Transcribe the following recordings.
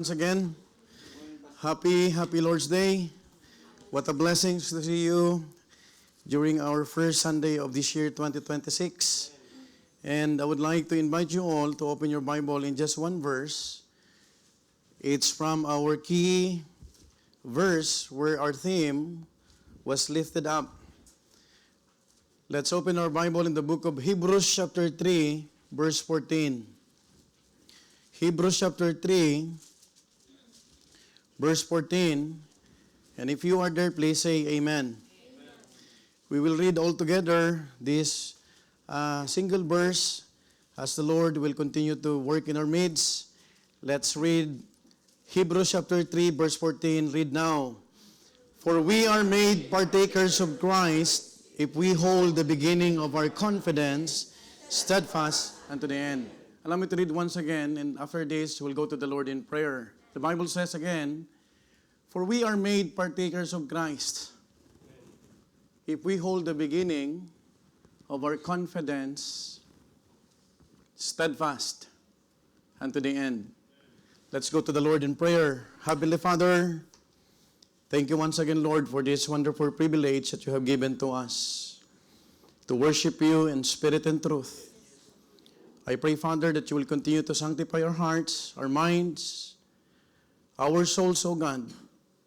Once again, happy Lord's Day. What a blessing to see you during our first Sunday of this year, 2026. And I would like to invite you all to open your Bible in just one verse. It's from our key verse where our theme was lifted up. Let's open our Bible in the book of Hebrews chapter 3, verse 14. Hebrews chapter 3, verse 14, and if you are there, please say amen. Amen. We will read all together this single verse as the Lord will continue to work in our midst. Let's read Hebrews chapter 3, verse 14. Read now. For we are made partakers of Christ if we hold the beginning of our confidence steadfast unto the end. Allow me to read once again, and after this, we'll go to the Lord in prayer. The Bible says again, for we are made partakers of Christ if we hold the beginning of our confidence steadfast unto the end. Let's go to the Lord in prayer. Heavenly Father, thank you once again, Lord, for this wonderful privilege that you have given to us to worship you in spirit and truth. I pray, Father, that you will continue to sanctify our hearts, our minds, our souls, O God.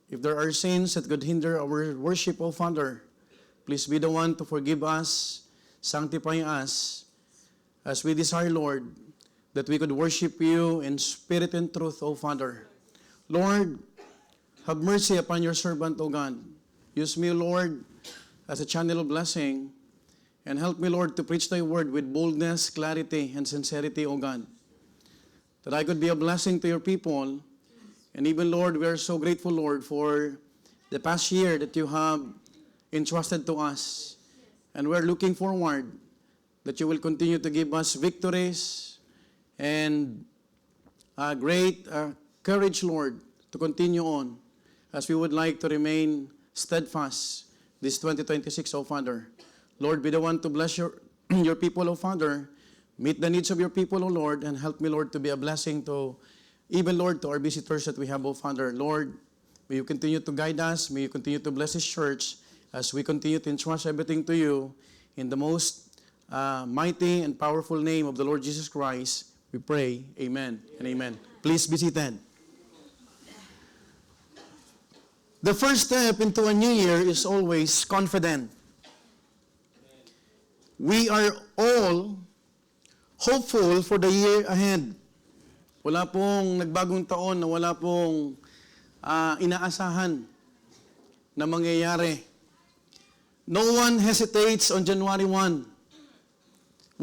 If there are sins that could hinder our worship, O Father, please be the one to forgive us, sanctify us, as we desire, Lord, that we could worship you in spirit and truth, O Father. Lord, have mercy upon your servant, O God. Use me, Lord, as a channel of blessing, and help me, Lord, to preach thy word with boldness, clarity, and sincerity, O God, that I could be a blessing to your people. And even, Lord, we are so grateful, Lord, for the past year that you have entrusted to us. And we're looking forward that you will continue to give us victories and great courage, Lord, to continue on as we would like to remain steadfast this 2026, O Father. Lord, be the one to bless your people, O Father. Meet the needs of your people, O Lord, and help me, Lord, to be a blessing to even, Lord, to our visitors that we have, O Father. Lord, may you continue to guide us. May you continue to bless this church as we continue to entrust everything to you. In the most mighty and powerful name of the Lord Jesus Christ, we pray. Amen and amen. Please be seated. The first step into a new year is always confident. We are all hopeful for the year ahead. Wala pong nagbagong taon na wala pong inaasahan na mangyayari. No one hesitates on January 1.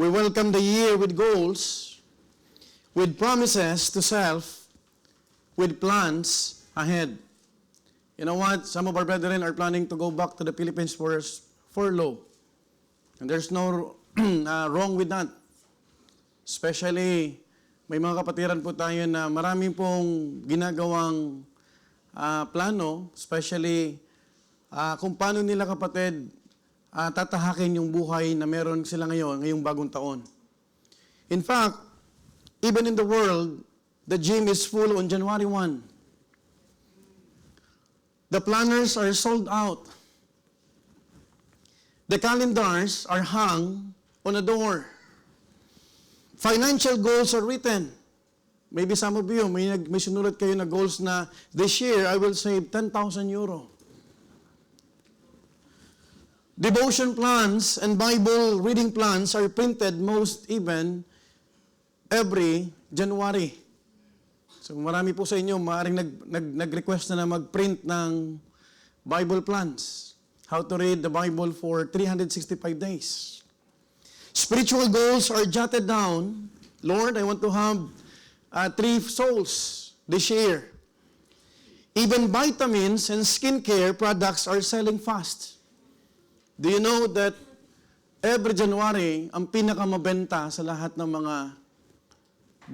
We welcome the year with goals, with promises to self, with plans ahead. You know what? Some of our brethren are planning to go back to the Philippines for furlough. And there's no wrong with that. Especially, may mga kapatiran po tayo na marami pong ginagawang plano, especially kung paano nila kapatid tatahakin yung buhay na meron sila ngayong bagong taon. In fact, even in the world, the gym is full on January 1. The planners are sold out. The calendars are hung on a door. Financial goals are written. Maybe some of you, may sinulat kayo na goals na this year, I will save 10,000 euro. Devotion plans and Bible reading plans are printed most even every January. So marami po sa inyo, maaaring nag-request na mag-print ng Bible plans. How to read the Bible for 365 days. Spiritual goals are jotted down. Lord, I want to have 3 souls this year. Even vitamins and skincare products are selling fast. Do you know that every January, ang pinakamabenta sa lahat ng mga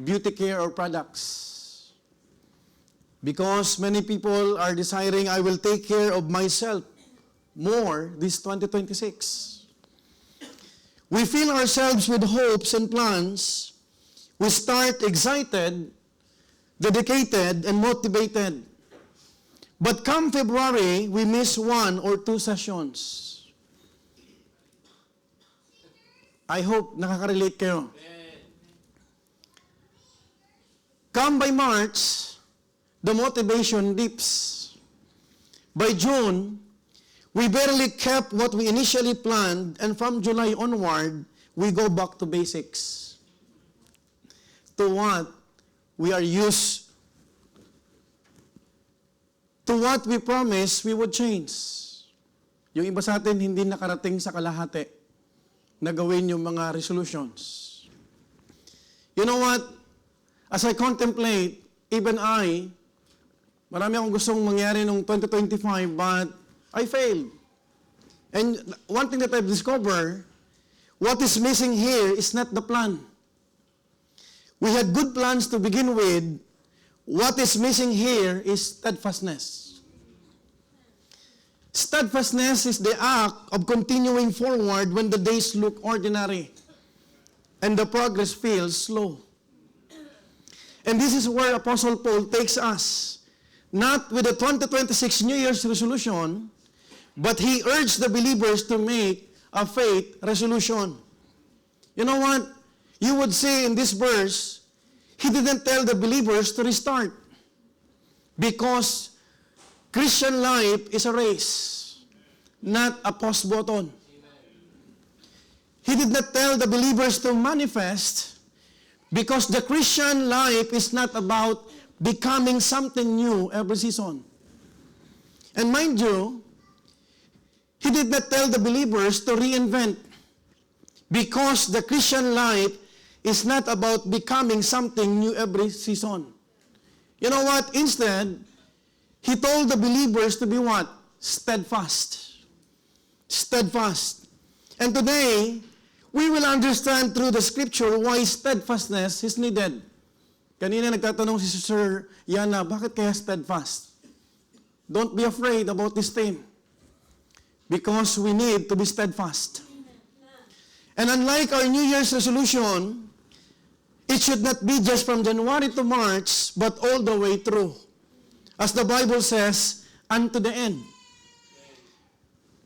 beauty care or products? Because many people are desiring, I will take care of myself more this 2026. We fill ourselves with hopes and plans. We start excited dedicated, and motivated. But come February, we miss 1 or 2 sessions. I hope nakaka-relate kayo. Come by March, the motivation dips. By June, we barely kept what we initially planned, and from July onward, we go back to basics. To what we are used, to what we promised we would change. Yung iba sa atin, hindi nakarating sa kalahati na gawin yung mga resolutions. You know what? As I contemplate, even I, marami akong gustong mangyari noong 2025, but I failed. And one thing that I've discovered, what is missing here is not the plan. We had good plans to begin with. What is missing here is steadfastness. Steadfastness is the act of continuing forward when the days look ordinary and the progress feels slow. And this is where Apostle Paul takes us, not with the 2026 New Year's resolution, but he urged the believers to make a faith resolution. You know what? You would see in this verse, he didn't tell the believers to restart. Because Christian life is a race, not a pause button. He did not tell the believers to manifest, because the Christian life is not about becoming something new every season. And mind you, he did not tell the believers to reinvent, because the Christian life is not about becoming something new every season. You know what? Instead, he told the believers to be what? Steadfast. Steadfast. And today, we will understand through the scripture why steadfastness is needed. Kanina nagtatanong si Sir Yana, bakit kaya steadfast? Don't be afraid about this theme. Because we need to be steadfast. And unlike our New Year's resolution, it should not be just from January to March, but all the way through. As the Bible says, unto the end.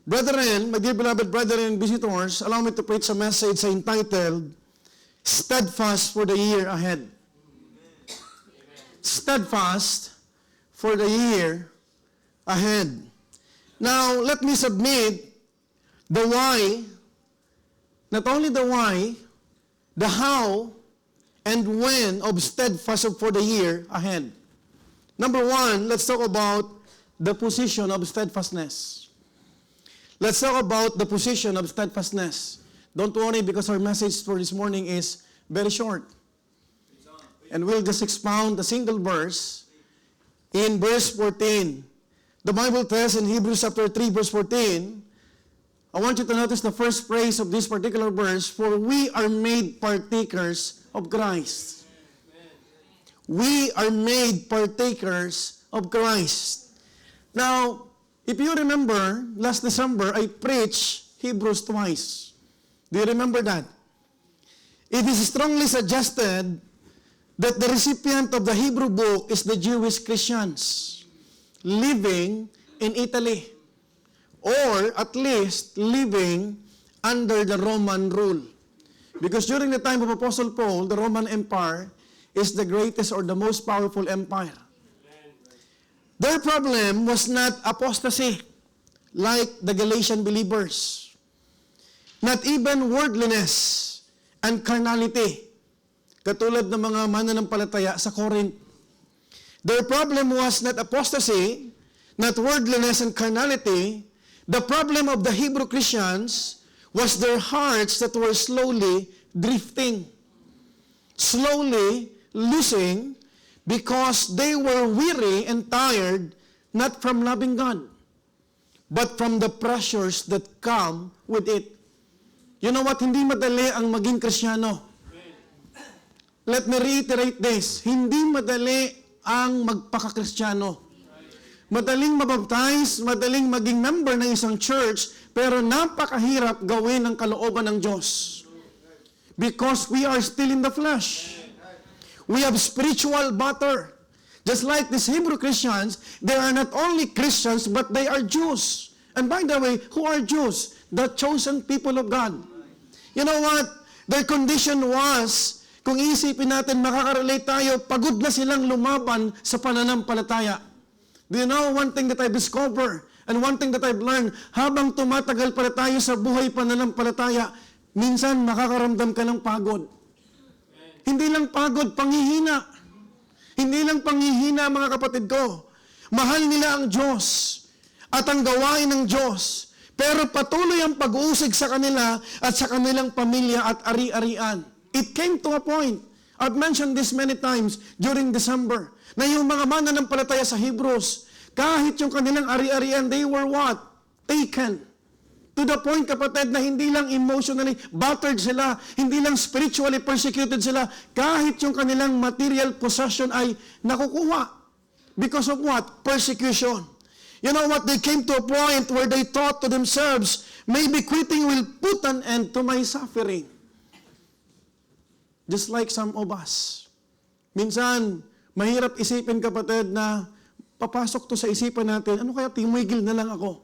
Brethren, my dear beloved brethren and visitors, allow me to preach a message entitled, Steadfast for the Year Ahead. Steadfast for the year ahead. Now, let me submit the why, not only the why, the how, and when of steadfast for the year ahead. Number one, let's talk about the position of steadfastness. Let's talk about the position of steadfastness. Don't worry, because our message for this morning is very short. And we'll just expound a single verse in verse 14. The Bible tells in Hebrews chapter 3, verse 14, I want you to notice the first phrase of this particular verse, for we are made partakers of Christ. We are made partakers of Christ. Now, if you remember, last December, I preached Hebrews twice. Do you remember that? It is strongly suggested that the recipient of the Hebrew book is the Jewish Christians living in Italy, or at least living under the Roman rule. Because during the time of Apostle Paul, the Roman Empire is the greatest or the most powerful empire. Their problem was not apostasy, like the Galatian believers. Not even worldliness and carnality, katulad ng mga mananampalataya sa Corinth. Their problem was not apostasy, not worldliness and carnality. The problem of the Hebrew Christians was their hearts that were slowly drifting, slowly losing, because they were weary and tired, not from loving God, but from the pressures that come with it. You know what? Hindi madali ang maging Kristiyano. Let me reiterate this. Hindi madali ang magpaka-Kristiyano. Madaling mabaptize, madaling maging member ng isang church, pero napakahirap gawin ang kalooban ng Diyos. Because we are still in the flesh. We have spiritual battle. Just like these Hebrew Christians, they are not only Christians, but they are Jews. And by the way, who are Jews? The chosen people of God. You know what? Their condition was, kung isipin natin, makaka-relate tayo, pagod na silang lumaban sa pananampalataya. Do you know one thing that I discovered and one thing that I've learned, habang tumatagal pala tayo sa buhay pananampalataya, minsan makakaramdam ka ng pagod. Hindi lang pagod, panghihina. Hindi lang panghihina, mga kapatid ko. Mahal nila ang Diyos at ang gawain ng Diyos. Pero patuloy ang pag-uusig sa kanila at sa kanilang pamilya at ari-arian. It came to a point, I've mentioned this many times during December, na yung mga mananampalataya sa Hebrews, kahit yung kanilang ari-arian, they were what? Taken. To the point, kapatid, na hindi lang emotionally battered sila, hindi lang spiritually persecuted sila, kahit yung kanilang material possession ay nakukuha. Because of what? Persecution. You know what? They came to a point where they thought to themselves, maybe quitting will put an end to my suffering. Just like some of us. Minsan, mahirap isipin, kapatid, na papasok to sa isipan natin, ano kaya tumigil na lang ako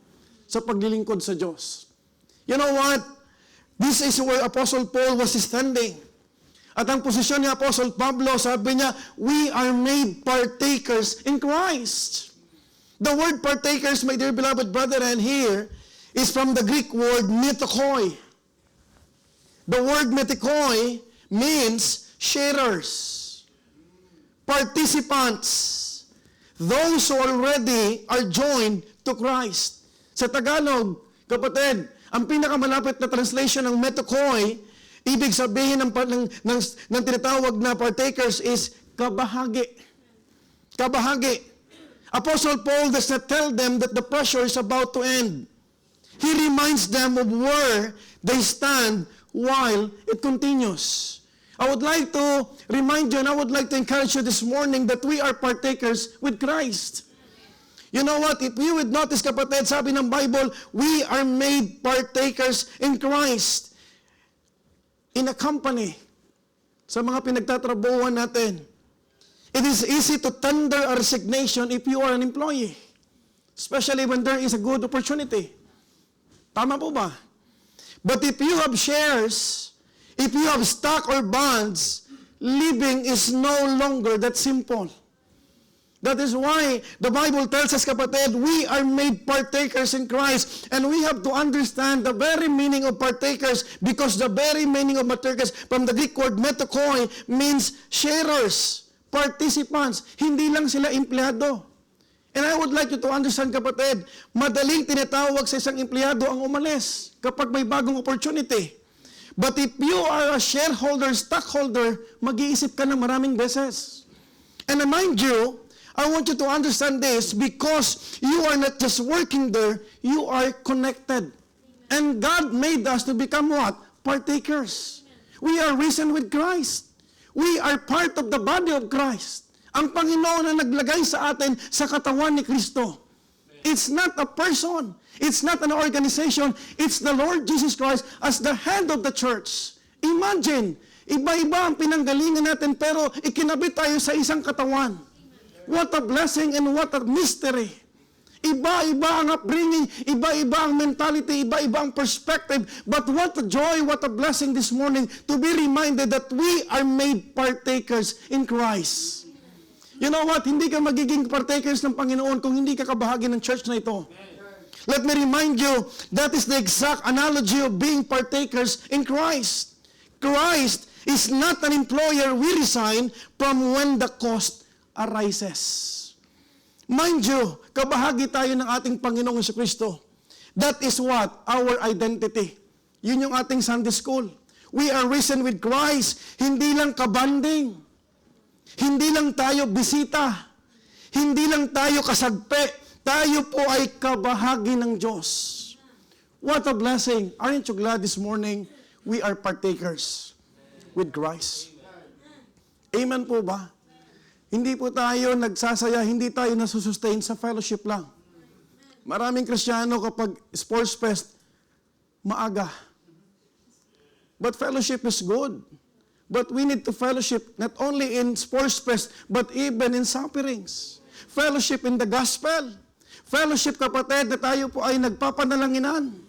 sa paglilingkod sa Diyos. You know what? This is where Apostle Paul was standing. At ang posisyon ni Apostle Pablo, sabi niya, we are made partakers in Christ. The word partakers, my dear beloved brethren, here is from the Greek word metikoi. The word metikoi means sharers, participants, those who already are joined to Christ. Sa Tagalog, kapatid, ang pinakamalapit na translation ng metikoi, ibig sabihin ng tinatawag na partakers is kabahagi. Kabahagi. Apostle Paul does not tell them that the pressure is about to end. He reminds them of where they stand while it continues. I would like to remind you and I would like to encourage you this morning that we are partakers with Christ. You know what? If you would notice, kapatid, sabi ng Bible, we are made partakers in Christ. In a company. Sa mga pinagtatrabuhan natin. It is easy to tender a resignation if you are an employee. Especially when there is a good opportunity. Tama po ba? But if you have shares, if you have stock or bonds, living is no longer that simple. That is why the Bible tells us, kapatid, we are made partakers in Christ. And we have to understand the very meaning of partakers, because the very meaning of partakers from the Greek word metikoi means sharers, participants. Hindi lang sila empleyado. And I would like you to understand, kapatid, madaling tinatawag sa isang empleyado ang umalis kapag may bagong opportunity. But if you are a shareholder, stockholder, mag-iisip ka ng maraming beses. And mind you, I want you to understand this, because you are not just working there, you are connected. And God made us to become what? Partakers. We are risen with Christ. We are part of the body of Christ. Ang Panginoon na naglagay sa atin sa katawan ni Kristo. It's not a person. It's not an organization. It's the Lord Jesus Christ as the head of the church. Imagine, iba-iba ang pinanggalingan natin, pero ikinabit tayo sa isang katawan. What a blessing and what a mystery. Iba-iba ang upbringing, iba-iba ang mentality, iba-iba ang perspective. But what a joy, what a blessing this morning to be reminded that we are made partakers in Christ. You know what? Hindi ka magiging partakers ng Panginoon kung hindi ka kabahagi ng church na ito. Let me remind you, that is the exact analogy of being partakers in Christ. Christ is not an employer we resign from when the cost arises. Mind you, kabahagi tayo ng ating Panginoong Jesucristo. That is what? Our identity. Yun yung ating Sunday school. We are risen with Christ. Hindi lang kabanding. Hindi lang tayo bisita. Hindi lang tayo kasagpe. Tayo po ay kabahagi ng Diyos. What a blessing. Aren't you glad this morning we are partakers with Christ? Amen po ba? Hindi po tayo nagsasaya, hindi tayo nasusustain sa fellowship lang. Maraming Kristiyano kapag sports fest, maaga. But fellowship is good. But we need to fellowship not only in sports fest, but even in sufferings. Fellowship in the gospel. Fellowship, kapatid, na tayo po ay nagpapanalanginan.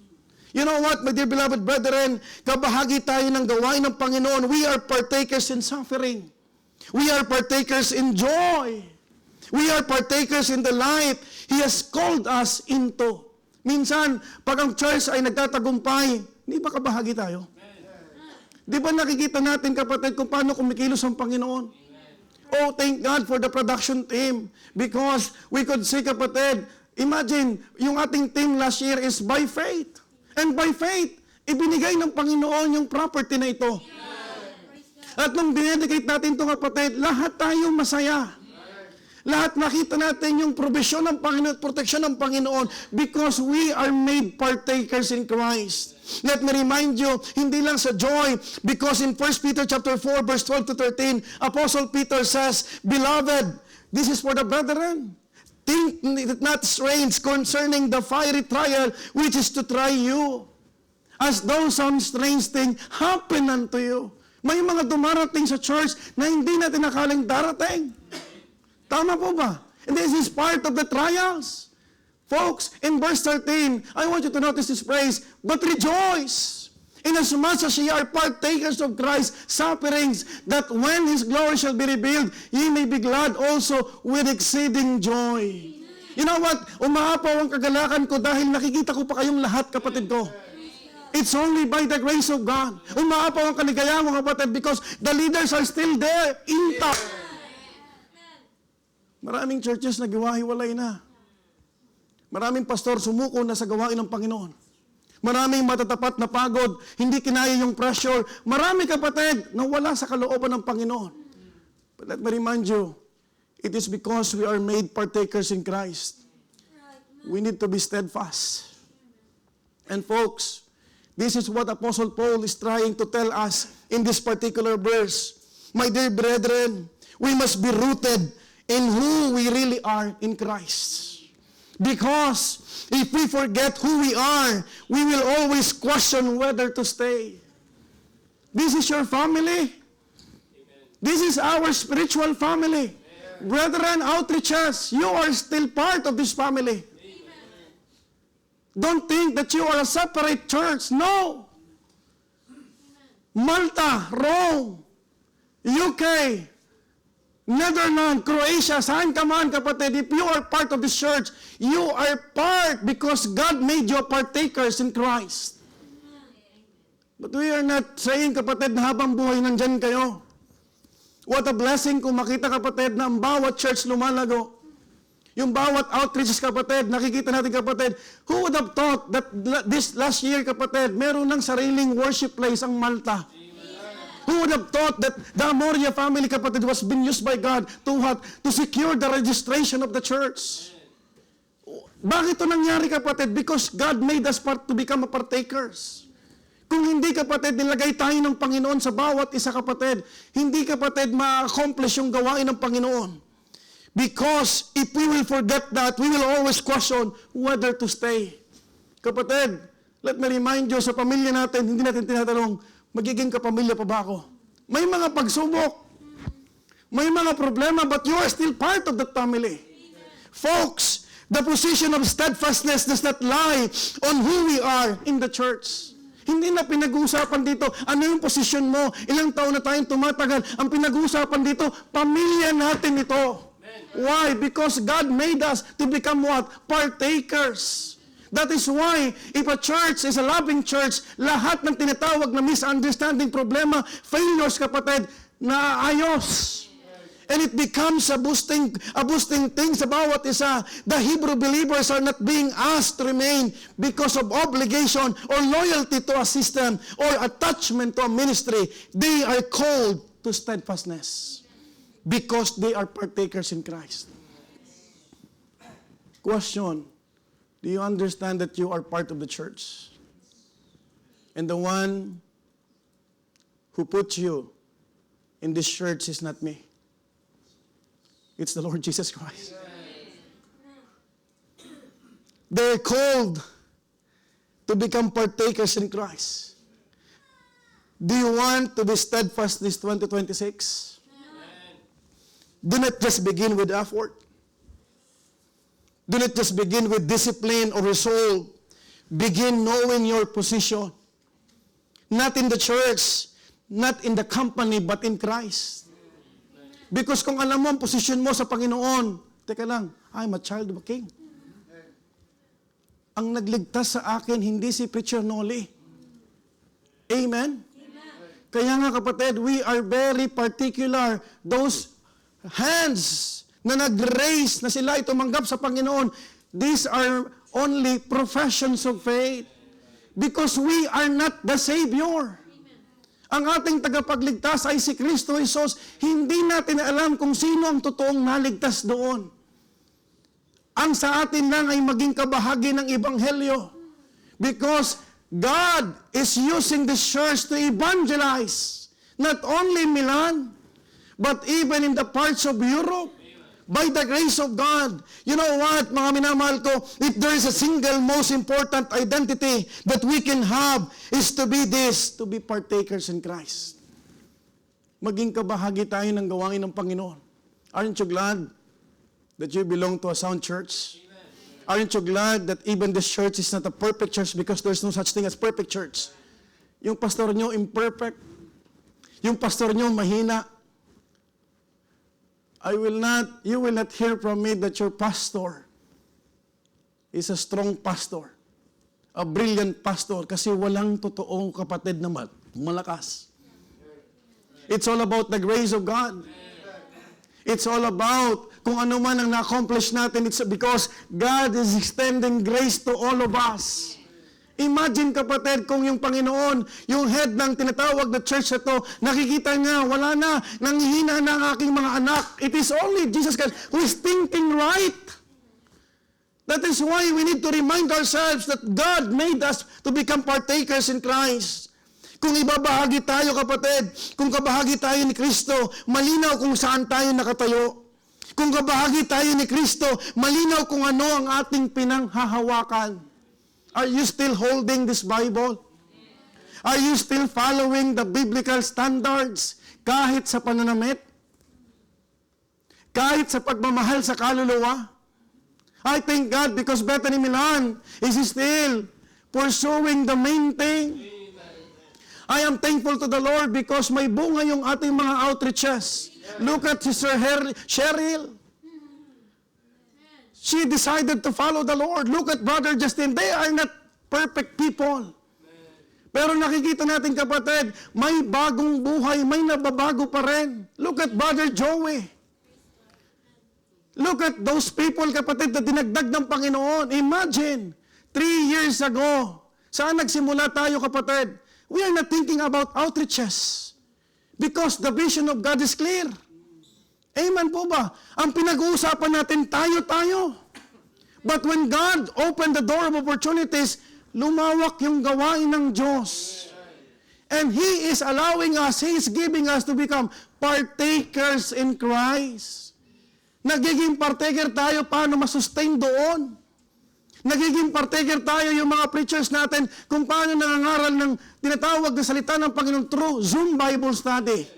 You know what, my dear beloved brethren, kabahagi tayo ng gawain ng Panginoon. We are partakers in suffering. We are partakers in joy. We are partakers in the light He has called us into. Minsan, pag ang church ay nagtatagumpay, hindi ba kabahagi tayo? Di ba nakikita natin, kapatid, kung paano kumikilos ang Panginoon? Oh, thank God for the production team. Because we could say, kapatid, imagine, yung ating team last year is by faith. And by faith, ibinigay ng Panginoon yung property na ito. At nung dinedicate natin ito, kapatid, lahat tayo masaya. Lahat nakita natin yung provision ng Panginoon, protection ng Panginoon, because we are made partakers in Christ. Let me remind you, hindi lang sa joy, because in 1 Peter chapter 4, verse 12 to 13, Apostle Peter says, Beloved, this is for the brethren. Think not strange concerning the fiery trial which is to try you, as though some strange thing happen unto you. May mga dumarating sa church na hindi natin nakaling darating. Tama po ba? And this is part of the trials. Folks, in verse 13, I want you to notice this phrase, but rejoice, inasmuch as ye are partakers of Christ's sufferings, that when His glory shall be revealed, ye may be glad also with exceeding joy. You know what? Umaapaw ang kagalakan ko dahil nakikita ko pa kayong lahat, kapatid ko. It's only by the grace of God. Umaapaw ang kaligayahan mo, kapatid, because the leaders are still there, intact. Maraming churches na giwahiwalay na. Maraming pastor sumuko na sa gawain ng Panginoon. Maraming matatapat na pagod, hindi kinaya yung pressure. Marami, kapatid, na wala sa kalooban ng Panginoon. But let me remind you, it is because we are made partakers in Christ. We need to be steadfast. And folks, this is what Apostle Paul is trying to tell us in this particular verse. My dear brethren, we must be rooted in who we really are in Christ. Because if we forget who we are, we will always question whether to stay. This is your family. Amen. This is our spiritual family. Amen. Brethren, outreachers, you are still part of this family. Amen. Don't think that you are a separate church. No. Amen. Malta, Rome, UK, Netherlands, Croatia, saan ka man, kapatid, if you are part of this church, you are part because God made you partakers in Christ. But we are not saying, kapatid, na habang buhay nandyan kayo. What a blessing kung makita, kapatid, na ang bawat church lumalago. Yung bawat outreaches, kapatid, nakikita natin, kapatid, who would have thought that this last year, kapatid, meron ng sariling worship place ang Malta. Who would have thought that the Amoria family, kapatid, was being used by God to what? To secure the registration of the church. Bakit ito nangyari, kapatid? Because God made us to become a partakers. Kung hindi, kapatid, nilagay tayo ng Panginoon sa bawat isa, kapatid, hindi, kapatid, ma-accomplish yung gawain ng Panginoon. Because if we will forget that, we will always question whether to stay. Kapatid, let me remind you, sa pamilya natin, hindi natin tinatanong, magiging kapamilya pa ba ako? May mga pagsubok. May mga problema, but you are still part of that family. Folks, the position of steadfastness does not lie on who we are in the church. Hindi na pinag-uusapan dito, ano yung posisyon mo, ilang taon na tayong tumatagal. Ang pinag-uusapan dito, pamilya natin ito. Why? Because God made us to become what? Partakers. That is why, if a church is a loving church, lahat ng tinatawag na misunderstanding, problema, failures, kapatid, naayos. And it becomes a boosting things sa bawat isa. The Hebrew believers are not being asked to remain because of obligation or loyalty to a system or attachment to a ministry. They are called to steadfastness because they are partakers in Christ. Question. Do you understand that you are part of the church? And the one who put you in this church is not me. It's the Lord Jesus Christ. They're called to become partakers in Christ. Do you want to be steadfast this 2026? Do not just begin with effort. Do not just begin with discipline or resolve. Begin knowing your position. Not in the church, not in the company, but in Christ. Because kung alam mo ang posisyon mo sa Panginoon, teka lang, I'm a child of a king. Ang nagligtas sa akin, hindi si Preacher Noli. Amen? Kaya nga kapatid, we are very particular. Those hands na nag-raise na sila ay tumanggap sa Panginoon, these are only professions of faith. Because we are not the Savior. Ang ating tagapagligtas ay si Kristo Jesus. Hindi natin alam kung sino ang totoong naligtas doon. Ang sa atin lang ay maging kabahagi ng Ebanghelyo. Because God is using the church to evangelize. Not only Milan, but even in the parts of Europe. By the grace of God. You know what, mga minamahal ko, if there is a single most important identity that we can have, is to be this, to be partakers in Christ. Maging kabahagi tayo ng gawain ng Panginoon. Aren't you glad that you belong to a sound church? Aren't you glad that even this church is not a perfect church because there's no such thing as perfect church? Yung pastor nyo imperfect. Yung pastor nyo mahina. You will not hear from me that your pastor is a strong pastor, a brilliant pastor, kasi walang totoong kapatid na malakas. It's all about the grace of God. It's all about kung ano man ang na-accomplish natin, it's because God is extending grace to all of us. Imagine kapatid kung yung Panginoon, yung head ng tinatawag na church na to, nakikita niya, wala na, nanghihina na ang aking mga anak. It is only Jesus Christ who is thinking right. That is why we need to remind ourselves that God made us to become partakers in Christ. Kung ibabahagi tayo kapatid, kung kabahagi tayo ni Kristo, malinaw kung saan tayo nakatayo. Kung kabahagi tayo ni Kristo, malinaw kung ano ang ating pinanghahawakan. Are you still holding this Bible? Are you still following the biblical standards kahit sa pananamit? Kahit sa pagmamahal sa kaluluwa? I thank God because Bethany Milan is still pursuing the main thing. I am thankful to the Lord because may bunga yung ating mga outreaches. Look at Sister Cheryl. She decided to follow the Lord. Look at Brother Justin. They are not perfect people. Pero nakikita natin kapatid, may bagong buhay, may nababago pa rin. Look at Brother Joey. Look at those people kapatid na dinagdag ng Panginoon. Imagine, 3 years ago, saan nagsimula tayo kapatid? We are not thinking about outreaches. Because the vision of God is clear. Amen po ba? Ang pinag-uusapan natin, tayo. But when God opened the door of opportunities, lumawak yung gawain ng Diyos. And He is allowing us, He is giving us to become partakers in Christ. Nagiging partaker tayo paano masustain doon. Nagiging partaker tayo yung mga preachers natin kung paano nangangaral ng tinatawag na salita ng Panginoon through Zoom Bible Study.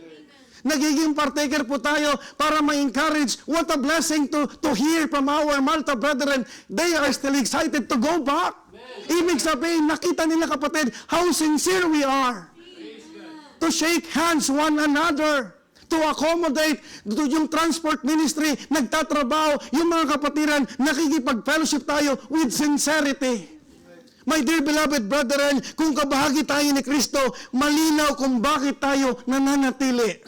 Nagiging partaker po tayo para ma-encourage. What a blessing to hear from our Malta brethren. They are still excited to go back. Ibig sabihin, nakita nila kapatid, how sincere we are. To shake hands one another. To accommodate to yung transport ministry, nagtatrabaho, yung mga kapatiran, nakikipag-fellowship tayo with sincerity. My dear beloved brethren, kung kabahagi tayo ni Kristo, malinaw kung bakit tayo nananatili.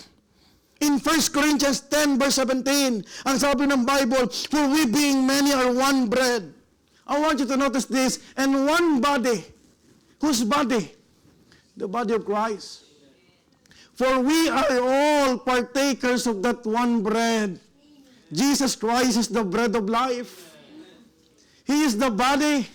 In 1 Corinthians 10 verse 17, ang sabi ng Bible, for we being many are one bread. I want you to notice this, and one body. Whose body? The body of Christ. For we are all partakers of that one bread. Jesus Christ is the bread of life. He is the body.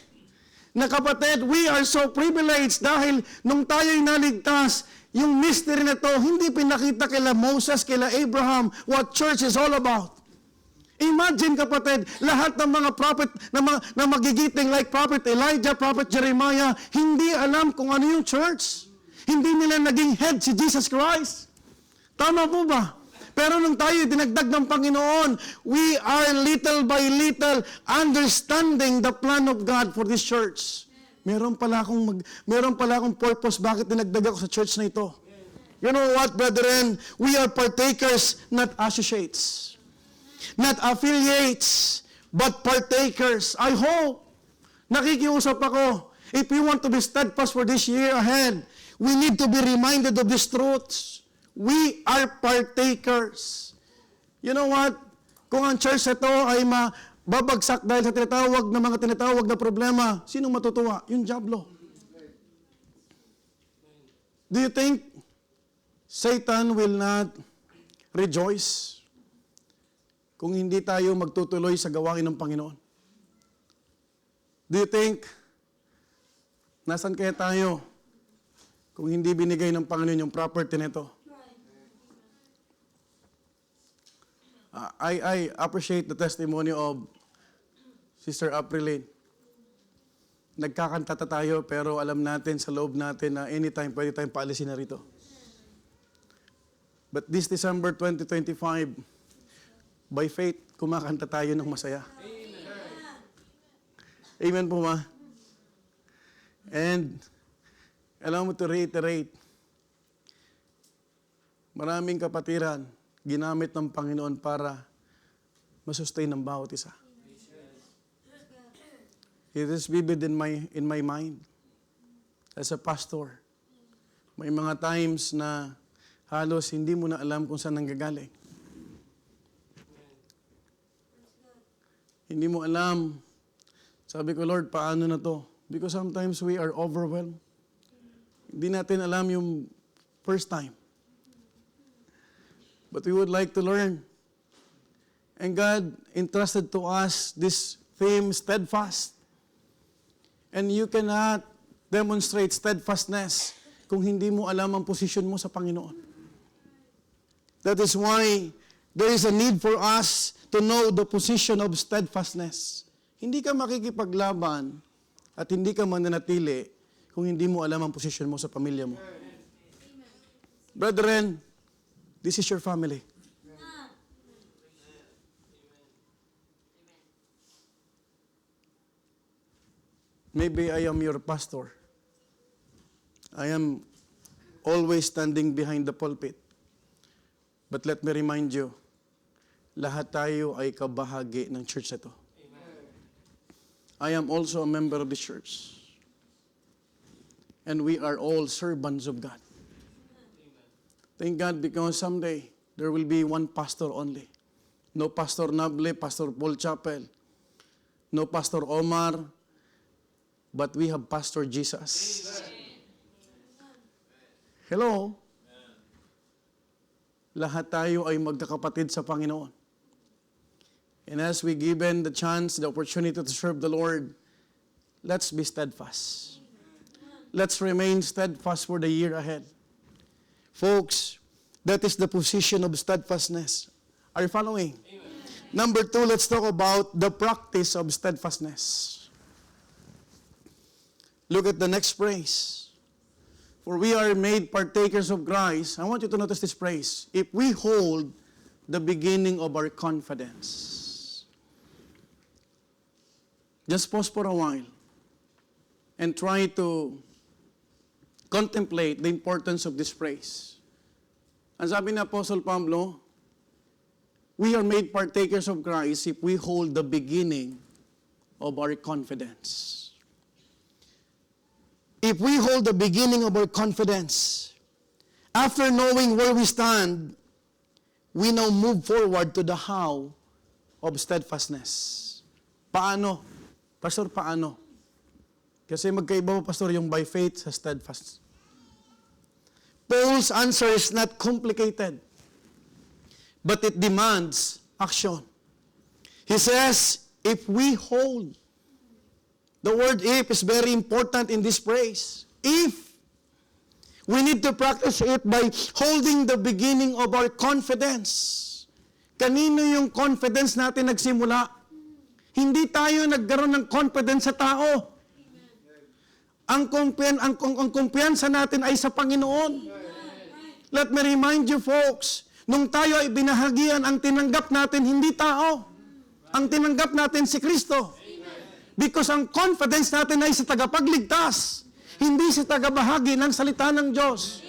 Na kapatid, we are so privileged dahil nung tayo'y naligtas, yung mystery na to, hindi pinakita kila Moses, kila Abraham, what church is all about. Imagine kapatid, lahat ng mga prophet na magigiting like Prophet Elijah, Prophet Jeremiah, hindi alam kung ano yung church. Hindi nila naging head si Jesus Christ. Tama po ba? Pero nung tayo dinagdag ng Panginoon, we are little by little understanding the plan of God for this church. Meron pala akong purpose bakit dinagdag ako sa church na ito. You know what, brethren? We are partakers, not associates. Not affiliates, but partakers. I hope, nakikiusap ako, if we want to be steadfast for this year ahead, we need to be reminded of these truths. We are partakers. You know what? Kung ang church ito ay babagsak dahil sa mga tinatawag na problema, sinong matutuwa? Yung diablo. Do you think Satan will not rejoice kung hindi tayo magtutuloy sa gawain ng Panginoon? Do you think nasan kaya tayo kung hindi binigay ng Panginoon yung property nito? I appreciate the testimony of Sister Aprilyn. Nagkakanta tayo pero alam natin sa loob natin na anytime pwede tayong paalisin na rito. But this December 2025, by faith, kumakanta tayo ng masaya. Amen po ma? And allow me to reiterate, maraming kapatiran ginamit ng Panginoon para masustain ang bawat isa. It is vivid in my mind. As a pastor, may mga times na halos hindi mo na alam kung saan nanggagaling. Hindi mo alam. Sabi ko, Lord, paano na to? Because sometimes we are overwhelmed. Hindi natin alam yung first time. But we would like to learn. And God entrusted to us this theme, steadfast. And you cannot demonstrate steadfastness kung hindi mo alam ang posisyon mo sa Panginoon. That is why there is a need for us to know the position of steadfastness. Hindi ka makikipaglaban at hindi ka mananatili kung hindi mo alam ang posisyon mo sa pamilya mo. Brethren, this is your family. Maybe I am your pastor. I am always standing behind the pulpit. But let me remind you, lahat tayo ay kabahagi ng church na ito. I am also a member of the church. And we are all servants of God. Thank God because someday there will be one pastor only. No Pastor Nable, Pastor Paul Chapel. No Pastor Omar. But we have Pastor Jesus. Hello? Lahat tayo ay magkakapatid sa Panginoon. And as we given the chance, the opportunity to serve the Lord, let's be steadfast. Let's remain steadfast for the year ahead. Folks, that is the position of steadfastness. Are you following? Amen. Number 2, let's talk about the practice of steadfastness. Look at the next phrase. For we are made partakers of Christ. I want you to notice this phrase. If we hold the beginning of our confidence. Just pause for a while and try to contemplate the importance of this phrase. Ang sabi ni Apostle Pablo, we are made partakers of Christ if we hold the beginning of our confidence. If we hold the beginning of our confidence, after knowing where we stand, we now move forward to the how of steadfastness. Paano? Pastor, paano? Kasi magkaiba mo, Pastor, yung by faith sa steadfast. Paul's answer is not complicated, but it demands action. He says, if we hold, the word if is very important in this phrase. If, we need to practice it by holding the beginning of our confidence. Kanino yung confidence natin nagsimula? Hindi tayo nagkaroon ng confidence sa tao. Ang kumpiyansa natin ay sa Panginoon. Let me remind you folks, nung tayo ay binahagian, ang tinanggap natin hindi tao. Ang tinanggap natin si Kristo. Because ang confidence natin ay sa tagapagligtas, hindi sa tagabahagi ng salita ng Diyos.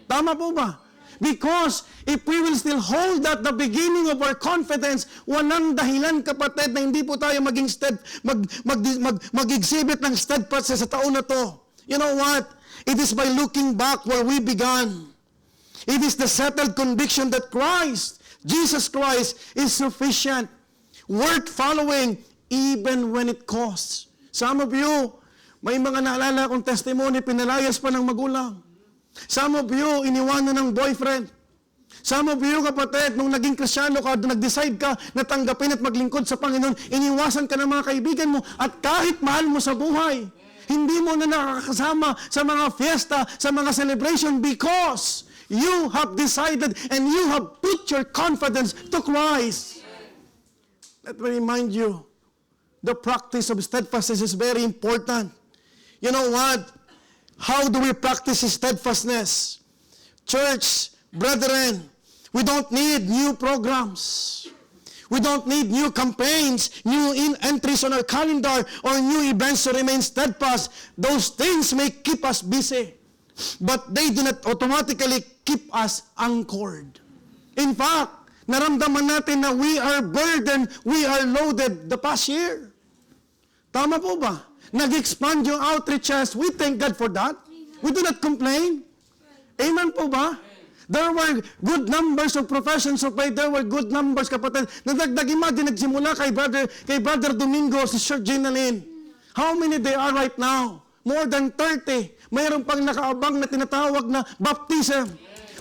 Tama po ba? Because if we will still hold at the beginning of our confidence, walang dahilan, kapatid, na hindi po tayo maging mag-exhibit ng steadfastness sa taon na to. You know what? It is by looking back where we began. It is the settled conviction that Christ, Jesus Christ, is sufficient, worth following, even when it costs. Some of you, may mga naalala akong testimony, pinalayas pa ng magulang. Some of you, iniwanan ng boyfriend. Some of you, kapatid, nung naging Kristyano ka, nag-decide ka na tanggapin at maglingkod sa Panginoon, iniwasan ka ng mga kaibigan mo, at kahit mahal mo sa buhay, hindi mo na nakakasama sa mga fiesta, sa mga celebration, because you have decided and you have put your confidence to Christ. Let me remind you, the practice of steadfastness is very important. You know what? How do we practice steadfastness? Church, brethren, we don't need new programs. We don't need new campaigns, new entries on our calendar, or new events to remain steadfast. Those things may keep us busy, but they do not automatically keep us anchored. In fact, naramdaman natin na we are burdened, we are loaded the past year. Tama po ba? Nag-expand yung outreaches. We thank God for that. We do not complain. Amen po ba? There were good numbers of professions of faith. There were good numbers, kapatid. Nadagdag, imagine, nagsimula kay Brother Domingo, si Sir Ginaline. How many they are right now? More than 30. Mayroon pang nakaabang na tinatawag na baptism.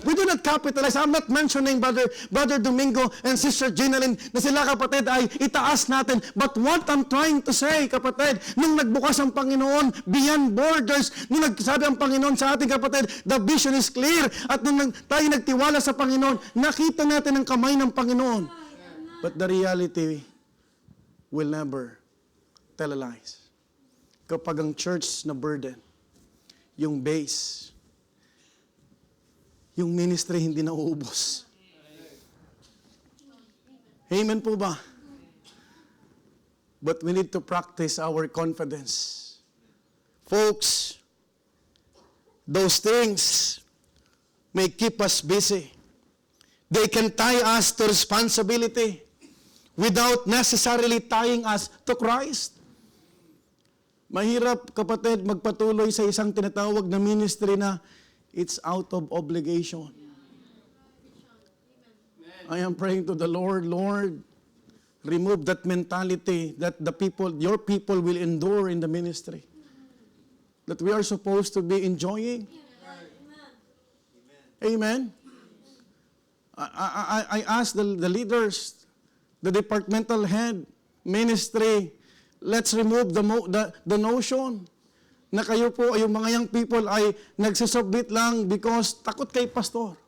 We do not capitalize. I'm not mentioning Brother Domingo and Sister Ginaline na sila, kapatid, ay itaas natin. But what I'm trying to say, kapatid, nung nagbukas ang Panginoon beyond borders, nung nagsabi ang Panginoon sa ating, kapatid, the vision is clear. At nung tayo nagtiwala sa Panginoon, nakita natin ang kamay ng Panginoon. But the reality will never tell a lies. Kapag ang church na burden, yung base, yung ministry hindi nauubos. Amen po ba? But we need to practice our confidence. Folks, those things may keep us busy. They can tie us to responsibility without necessarily tying us to Christ. Mahirap, kapatid, magpatuloy sa isang tinatawag na ministry na it's out of obligation. I am praying to the Lord, Lord, remove that mentality that your people will endure in the ministry. That we are supposed to be enjoying. Amen. I ask the leaders, the departmental head, ministry, let's remove the notion na kayo po, yung mga young people ay nagsisubmit lang because takot kay pastor.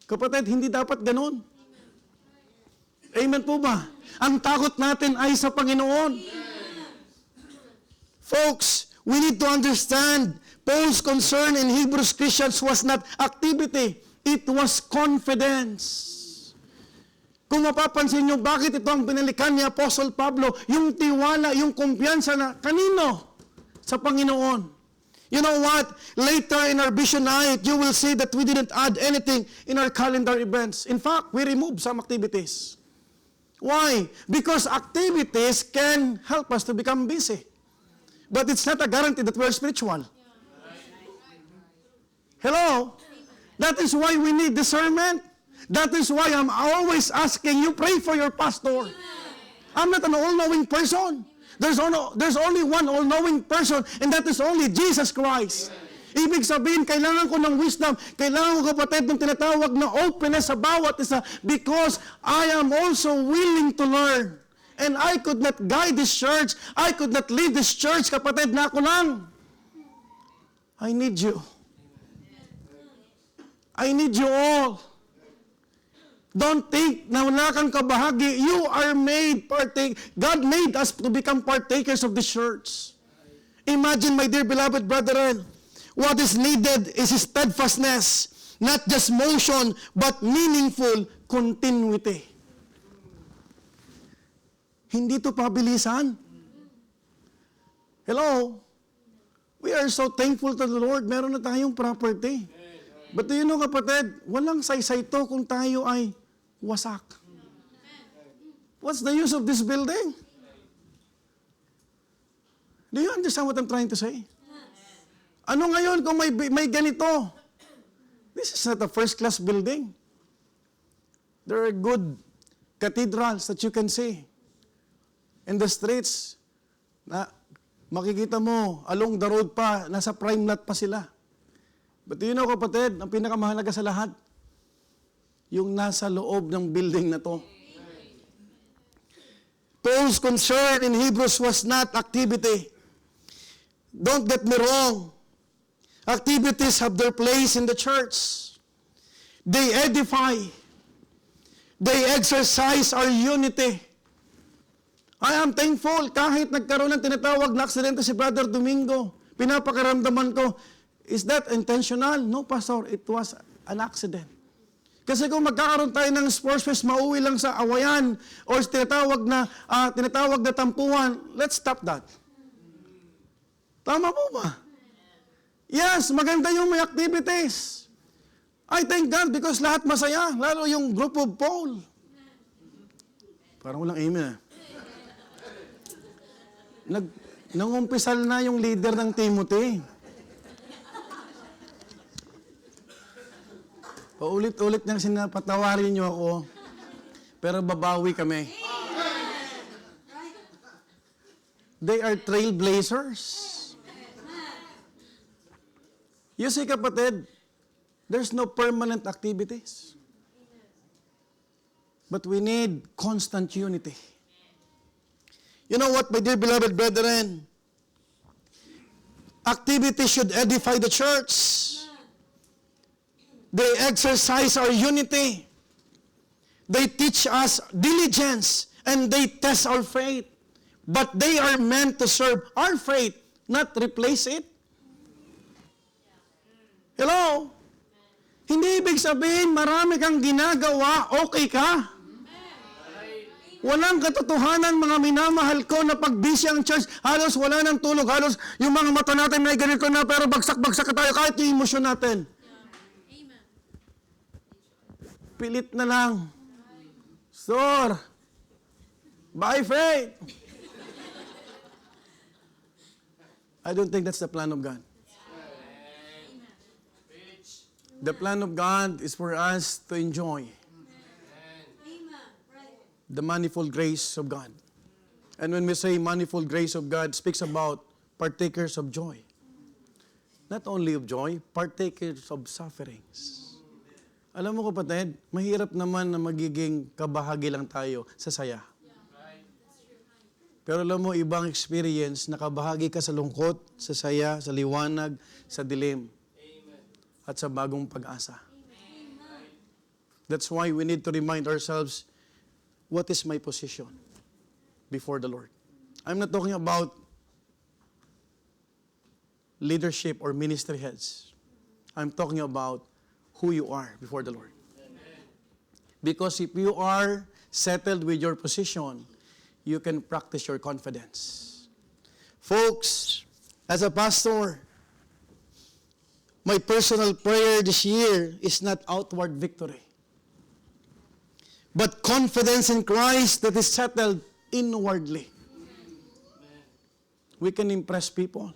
Kapatid, hindi dapat ganun. Amen po ba? Ang takot natin ay sa Panginoon. Folks, we need to understand, Paul's concern in Hebrews Christians was not activity, it was confidence. Kung mapapansin nyo, bakit ito ang pinalikan ni Apostle Pablo, yung tiwala, yung kumpiyansa na kanino? Sa Panginoon. You know what? Later in our vision night, you will see that we didn't add anything in our calendar events. In fact, we removed some activities. Why? Because activities can help us to become busy. But it's not a guarantee that we're spiritual. Hello? That is why we need discernment. That is why I'm always asking you, pray for your pastor. I'm not an all-knowing person. There's only one all-knowing person, and that is only Jesus Christ. Ibig sabihin, kailangan ko ng wisdom, kailangan ko, kapatid, ng tinatawag na openness sa bawat isa, because I am also willing to learn. And I could not guide this church, I could not lead this church, kapatid, na ako lang. I need you. I need you all. Don't think na wala kang kabahagi. You are made God made us to become partakers of the church. Imagine, my dear beloved brethren, what is needed is steadfastness, not just motion, but meaningful continuity. Hindi to pabilisan. Hello? We are so thankful to the Lord. Meron na tayong property. But do you know, kapatid, walang saysay to kung tayo ay wasak. What's the use of this building? Do you understand what I'm trying to say? Ano ngayon kung may ganito? This is not a first-class building. There are good cathedrals that you can see. In the streets, na makikita mo, along the road pa, nasa prime lot pa sila. But do you know, kapatid, ang pinakamahalaga sa lahat, yung nasa loob ng building na to. Paul's concern in Hebrews was not activity. Don't get me wrong. Activities have their place in the church. They edify. They exercise our unity. I am thankful kahit nagkaroon ng tinatawag na aksidente si Brother Domingo. Pinapakaramdaman ko, is that intentional? No, Pastor, it was an accident. Kasi kung magkakaroon tayo ng sports fest, mauwi lang sa awayan or tinatawag na tampuhan, let's stop that. Tama po ba? Yes, maganda yung may activities. I thank God because lahat masaya, lalo yung group of Paul. Parang walang amen. Nangumpisal na yung leader ng Timothy. Paulit-ulit niyang sinapatawarin niyo ako, pero babawi kami. They are trailblazers. You see, kapatid, there's no permanent activities. But we need constant unity. You know what, my dear beloved brethren? Activity should edify the church. They exercise our unity. They teach us diligence and they test our faith. But they are meant to serve our faith, not replace it. Hello? Hindi ibig sabihin marami kang ginagawa, okay ka. Walang katotohanan, mga minamahal ko, na pag-busy ang church, halos wala nang tulog, halos yung mga mata natin may ganito na, pero bagsak-bagsak tayo kahit yung emosyon natin. Pilit na lang. Sir, by faith. I don't think that's the plan of God. The plan of God is for us to enjoy the manifold grace of God. And when we say manifold grace of God, it speaks about partakers of joy. Not only of joy, partakers of sufferings. Alam mo, kapatid, mahirap naman na magiging kabahagi lang tayo sa saya. Pero alam mo, ibang experience, nakabahagi ka sa lungkot, sa saya, sa liwanag, sa dilim, at sa bagong pag-asa. That's why we need to remind ourselves, what is my position before the Lord? I'm not talking about leadership or ministry heads. I'm talking about who you are before the Lord. Because if you are settled with your position, you can practice your confidence. Folks, as a pastor, my personal prayer this year is not outward victory, but confidence in Christ that is settled inwardly. We can impress people.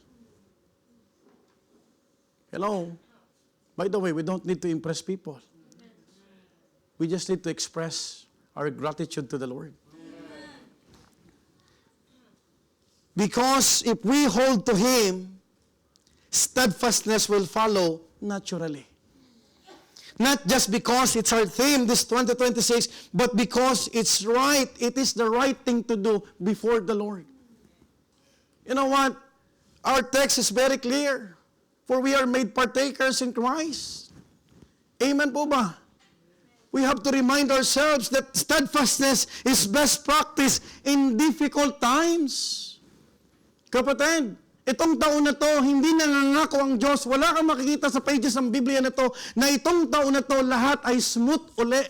Hello? By the way, we don't need to impress people. We just need to express our gratitude to the Lord. Because if we hold to Him, steadfastness will follow naturally. Not just because it's our theme this 2026, but because it's right. It is the right thing to do before the Lord. You know what? Our text is very clear. For we are made partakers in Christ. Amen po ba? We have to remind ourselves that steadfastness is best practice in difficult times. Kapatid, Itong taon na to, hindi nangangako ang Diyos. Wala kang makikita sa pages ng Biblia na to, na itong taon na to, lahat ay smooth uli.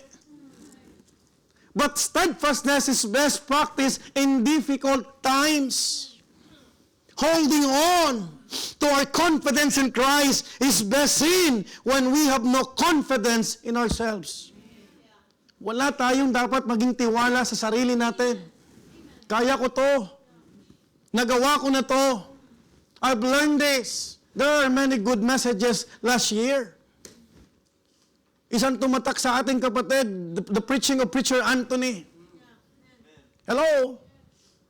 But steadfastness is best practice in difficult times. Holding on to our confidence in Christ is best seen when we have no confidence in ourselves. Wala tayong dapat maging tiwala sa sarili natin. Kaya ko to. Nagawa ko na to. I've learned this. There are many good messages last year. Isang tumatak sa ating kapatid, the preaching of Preacher Anthony. Hello?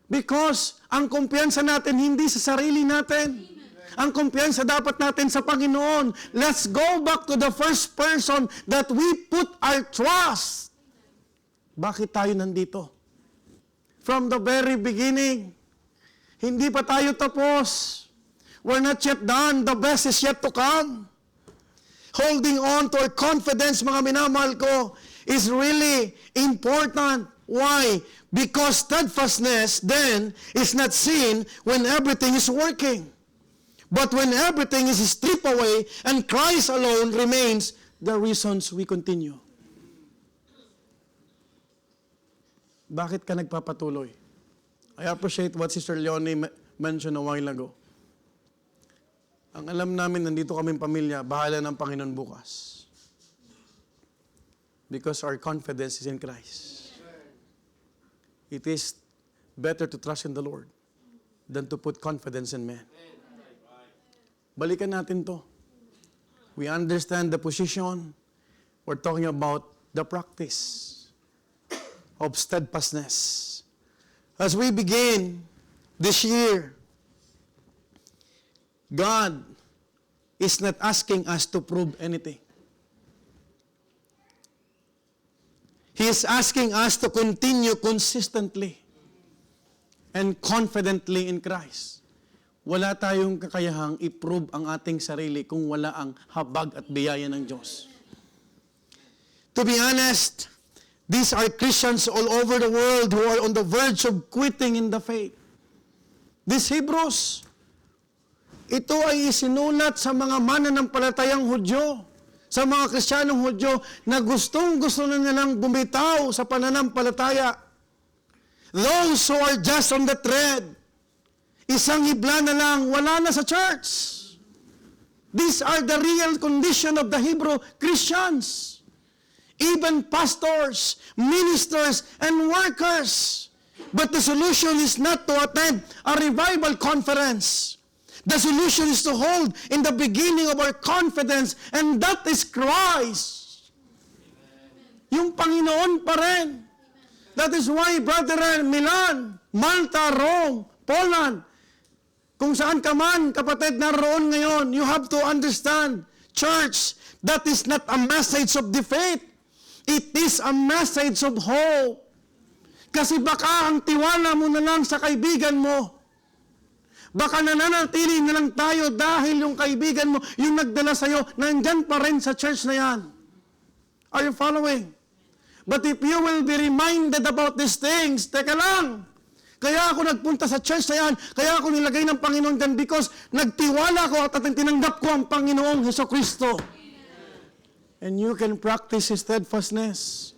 Because ang kumpiyansa natin hindi sa sarili natin. Ang kumpiyansa dapat natin sa Panginoon. Let's go back to the first person that we put our trust. Bakit tayo nandito? From the very beginning, hindi pa tayo tapos. We're not yet done. The best is yet to come. Holding on to our confidence, mga minamahal ko, is really important. Why? Because steadfastness then is not seen when everything is working. But when everything is stripped away and Christ alone remains, the reasons we continue. Bakit ka nagpapatuloy? I appreciate what Sister Leonie mentioned a while ago. Ang alam namin, nandito kaming pamilya, bahala ng Panginoon bukas. Because our confidence is in Christ. It is better to trust in the Lord than to put confidence in man. Balikan natin to. We understand the position. We're talking about the practice of steadfastness. As we begin this year, God is not asking us to prove anything. He is asking us to continue consistently and confidently in Christ. Wala tayong kakayahang i-prove ang ating sarili kung wala ang habag at biyaya ng Diyos. To be honest, these are Christians all over the world who are on the verge of quitting in the faith. These Hebrews, ito ay isinulat sa mga mananampalatayang Hudyo, sa mga Kristiyanong Hudyo na gustong-gusto na nilang bumitaw sa pananampalataya. Those who are just on the thread, isang hibla na lang, wala na sa church. These are the real condition of the Hebrew Christians. Even pastors, ministers, and workers. But the solution is not to attend a revival conference. The solution is to hold in the beginning of our confidence, and that is Christ. Yung Panginoon pa rin. That is why, brethren, Milan, Malta, Rome, Poland, kung saan ka man, kapatid, naroon ngayon, you have to understand, church, that is not a message of defeat. It is a message of hope. Kasi baka ang tiwala mo na lang sa kaibigan mo, baka nananatili na lang tayo dahil yung kaibigan mo, yung nagdala sa'yo, nandyan pa rin sa church na yan. Are you following? But if you will be reminded about these things, teka lang, kaya ako nagpunta sa church na yan, kaya ako nilagay ng Panginoon dyan because nagtiwala ko at tinanggap ko ang Panginoong Hesukristo. And you can practice steadfastness.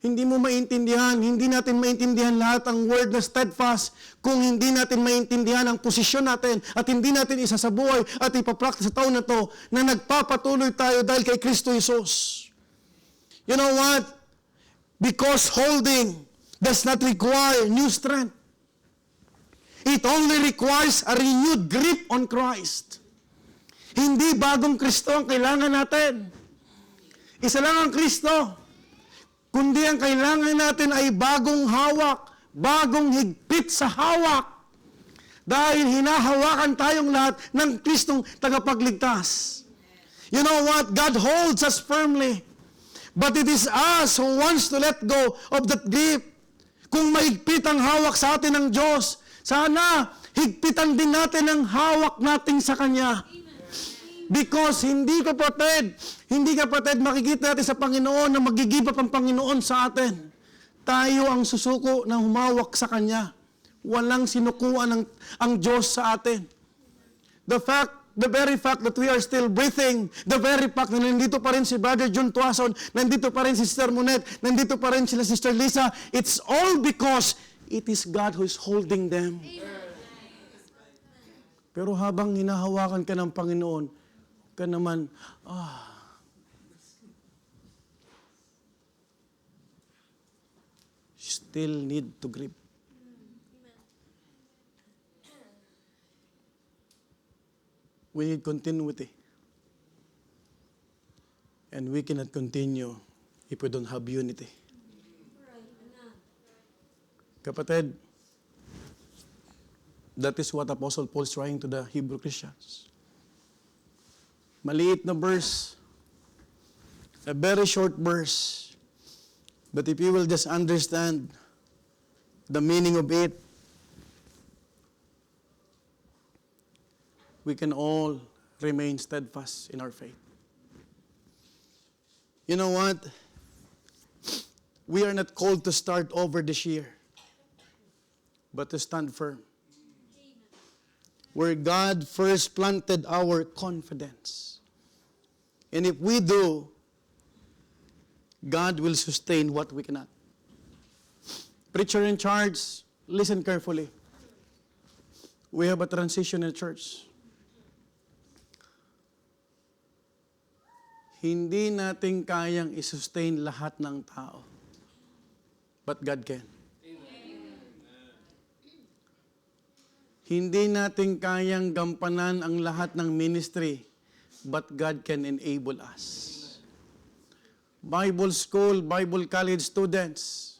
Hindi mo maintindihan, hindi natin maintindihan lahat ang word na steadfast kung hindi natin maintindihan ang posisyon natin at hindi natin isa sa buhay at ipapractice sa taon na to na nagpapatuloy tayo dahil kay Kristo Jesus. You know what? Because holding does not require new strength. It only requires a renewed grip on Christ. Hindi bagong Kristo ang kailangan natin. Isa lang ang Kristo. Kundi ang kailangan natin ay bagong hawak, bagong higpit sa hawak. Dahil hinahawakan tayong lahat ng Kristong tagapagligtas. You know what? God holds us firmly. But it is us who wants to let go of that grip. Kung mahigpit ang hawak sa atin ng Diyos, sana higpitan din natin ang hawak natin sa Kanya. Because hindi kapatid, makikita natin sa Panginoon na mag-give up ang Panginoon sa atin. Tayo ang susuko na humawak sa Kanya. Walang sinukuan ang Diyos sa atin. The very fact that we are still breathing, the very fact na nandito pa rin si Brother John Tuason, nandito pa rin si Sister Monet, nandito pa rin sila Sister Lisa, it's all because it is God who is holding them. Pero habang hinahawakan ka ng Panginoon, ka naman, still need to grip. We need continuity. And we cannot continue if we don't have unity. Kapatid, that is what Apostle Paul is trying to the Hebrew Christians. Maliit na verse, a very short verse, but if you will just understand the meaning of it, we can all remain steadfast in our faith. You know what? We are not called to start over this year, but to stand firm. Where God first planted our confidence. And if we do, God will sustain what we cannot. Preacher in charge, listen carefully. We have a transition in church. Hindi natin kayang i-sustain lahat ng tao. But God can. Hindi natin kayang gampanan ang lahat ng ministry, but God can enable us. Bible school, Bible college students,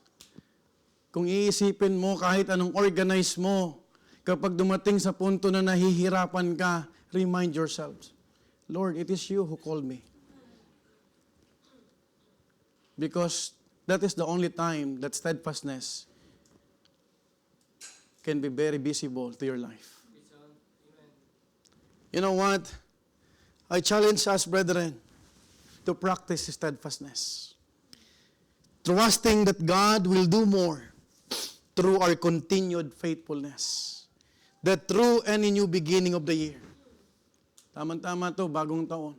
kung iisipin mo kahit anong organize mo, kapag dumating sa punto na nahihirapan ka, remind yourselves, Lord, it is you who called me. Because that is the only time that steadfastness can be very visible to your life. You know what? I challenge us, brethren, to practice steadfastness. Trusting that God will do more through our continued faithfulness. That through any new beginning of the year. Tama-tama to, bagong taon.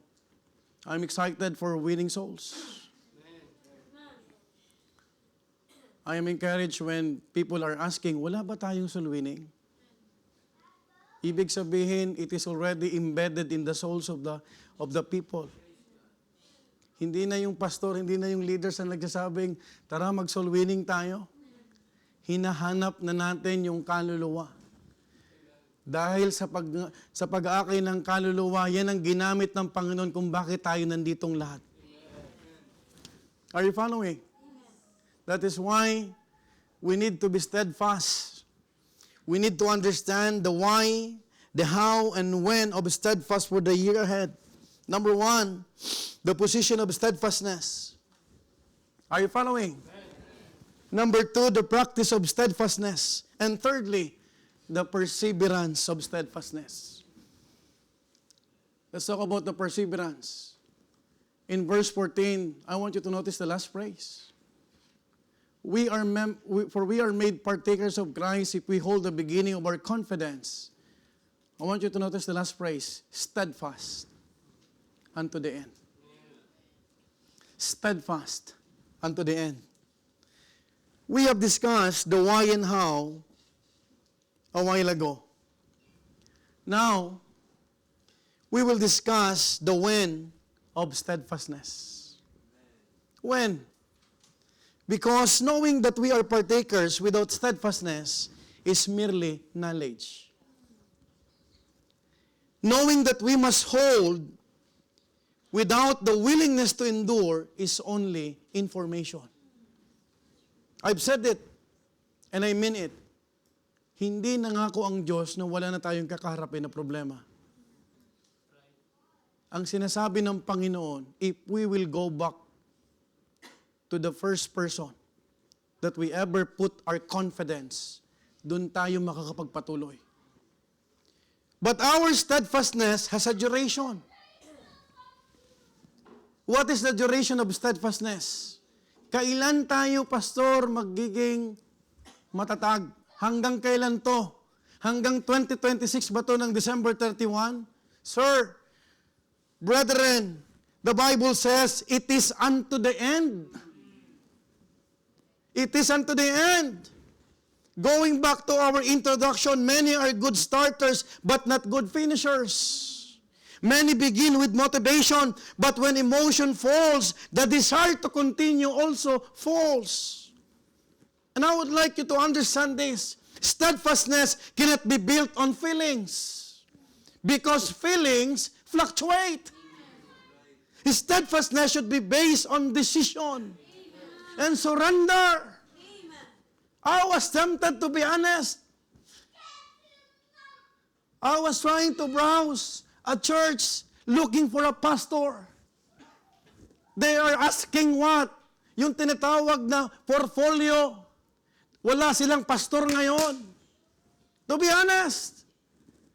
I'm excited for winning souls. I am encouraged when people are asking, wala ba tayong soul winning? Ibig sabihin, it is already embedded in the souls of the people. Hindi na yung pastor, hindi na yung leaders ang nagsasabing, tara mag-soul winning tayo. Hinahanap na natin yung kaluluwa. Dahil sa pag-aakay ng kaluluwa, yan ang ginamit ng Panginoon kung bakit tayo nanditong lahat. Are you following? That is why we need to be steadfast. We need to understand the why, the how, and when of steadfast for the year ahead. Number 1, the position of steadfastness. Are you following? Number 2, the practice of steadfastness. And thirdly, the perseverance of steadfastness. Let's talk about the perseverance. In verse 14, I want you to notice the last phrase. We are made partakers of Christ if we hold the beginning of our confidence. I want you to notice the last phrase, steadfast unto the end. Steadfast unto the end. We have discussed the why and how a while ago. Now, we will discuss the when of steadfastness. When? Because knowing that we are partakers without steadfastness is merely knowledge. Knowing that we must hold without the willingness to endure is only information. I've said it, and I mean it. Hindi nangako ang Diyos na wala na tayong kakaharapin na problema. Ang sinasabi ng Panginoon, if we will go back to the first person that we ever put our confidence, doon tayo makakapagpatuloy. But our steadfastness has a duration. What is the duration of steadfastness? Kailan tayo, pastor, magiging matatag? Hanggang kailan to? Hanggang 2026 ba to ng December 31? Sir, brethren, the Bible says, it is unto the end. It is unto the end. Going back to our introduction, many are good starters, but not good finishers. Many begin with motivation, but when emotion falls, the desire to continue also falls. And I would like you to understand this. Steadfastness cannot be built on feelings, because feelings fluctuate. Steadfastness should be based on decision and surrender. I was tempted, to be honest. I was trying to browse a church looking for a pastor. They are asking what? Yung tinatawag na portfolio. Wala silang pastor ngayon. To be honest,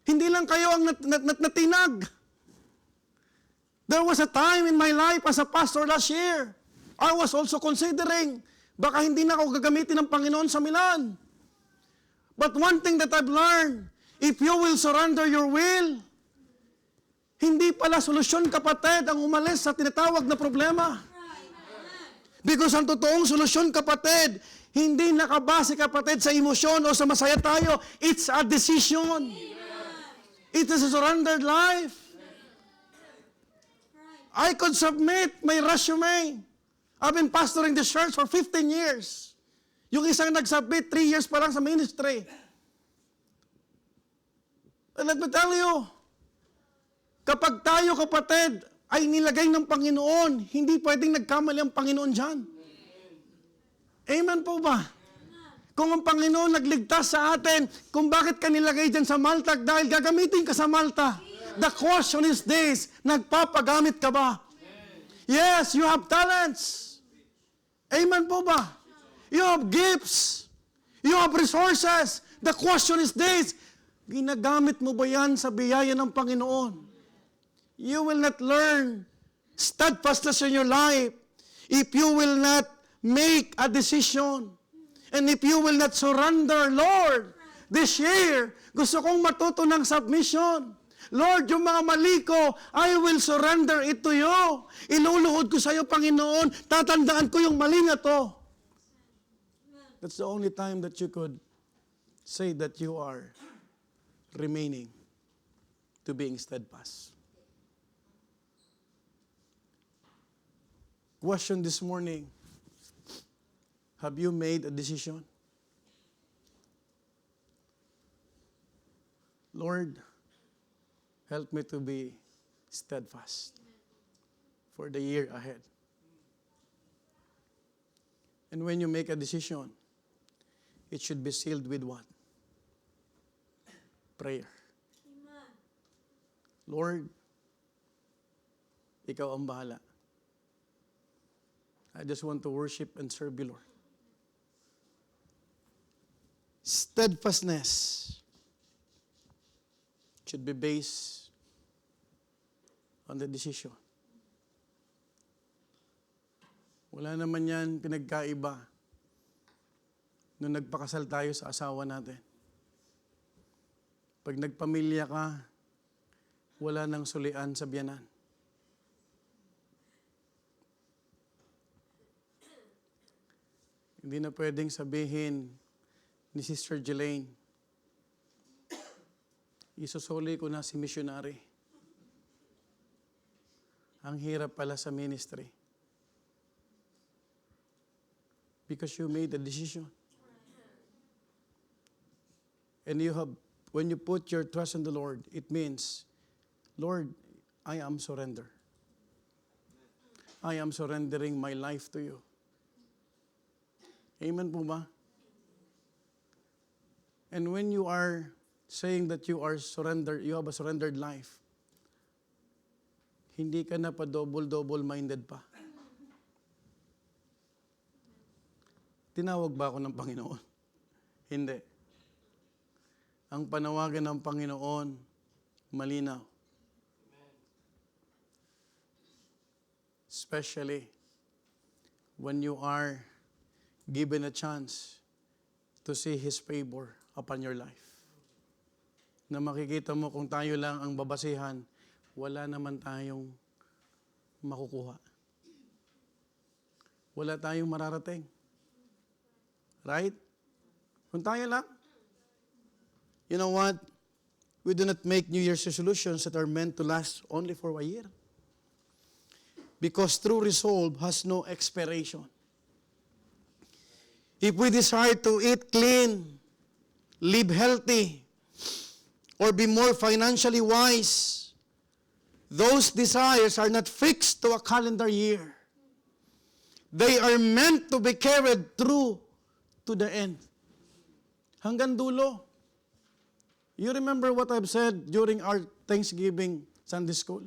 hindi lang kayo ang natinag. There was a time in my life as a pastor last year. I was also considering, baka hindi na ako gagamitin ng Panginoon sa Milan. But one thing that I've learned, if you will surrender your will, hindi pala solusyon, kapatid, ang umalis sa tinatawag na problema. Because ang totoong solusyon, kapatid, hindi nakabase, kapatid, sa emosyon o sa masaya tayo. It's a decision. It is a surrendered life. I could submit my resume. I've been pastoring the church for 15 years. Yung isang nagsubmit, 3 years pa lang sa ministry. And let me tell you, kapag tayo, kapatid, ay nilagay ng Panginoon, hindi pwedeng nagkamali ang Panginoon dyan. Amen po ba? Kung ang Panginoon nagligtas sa atin, kung bakit ka nilagay dyan sa Malta, dahil gagamitin ka sa Malta. The question is this, nagpapagamit ka ba? Yes, you have talents. Amen po ba? You have gifts. You have resources. The question is this, ginagamit mo ba yan sa biyaya ng Panginoon? You will not learn steadfastness in your life if you will not make a decision. And if you will not surrender, Lord, this year, gusto kong matuto ng submission. Lord, yung mga mali ko, I will surrender it to you. Iluluhod ko sa iyo, Panginoon. Tatandaan ko yung mali na to. That's the only time that you could say that you are remaining to being steadfast. Question this morning, have you made a decision? Lord, help me to be steadfast for the year ahead. And when you make a decision, it should be sealed with what? Prayer. Amen. Lord, ikaw ang bahala. I just want to worship and serve you, Lord. Steadfastness should be based on the decision. Wala naman yan pinagkaiba nung nagpakasal tayo sa asawa natin. Pag nagpamilya ka, wala nang sulian sa biyanan. Hindi na pwedeng sabihin ni Sister Jelaine, isusuli ko na si missionary. Ang hirap pala sa ministry. Because you made a decision. And when you put your trust in the Lord, it means, Lord, I am surrender. I am surrendering my life to you. Amen po ba? And when you are saying that you are surrendered, you have a surrendered life, hindi ka na pa double-minded pa. Tinawag ba ako ng Panginoon? Hindi. Ang panawagan ng Panginoon, malinaw. Especially when you are given a chance to see His favor upon your life. na makikita mo kung tayo lang ang babasihan, wala naman tayong makukuha. Wala tayong mararating. Right? Kung tayo lang. You know what? We do not make New Year's resolutions that are meant to last only for a year. Because true resolve has no expiration. If we desire to eat clean, live healthy, or be more financially wise, those desires are not fixed to a calendar year. They are meant to be carried through to the end. Hanggang dulo. You remember what I've said during our Thanksgiving Sunday School?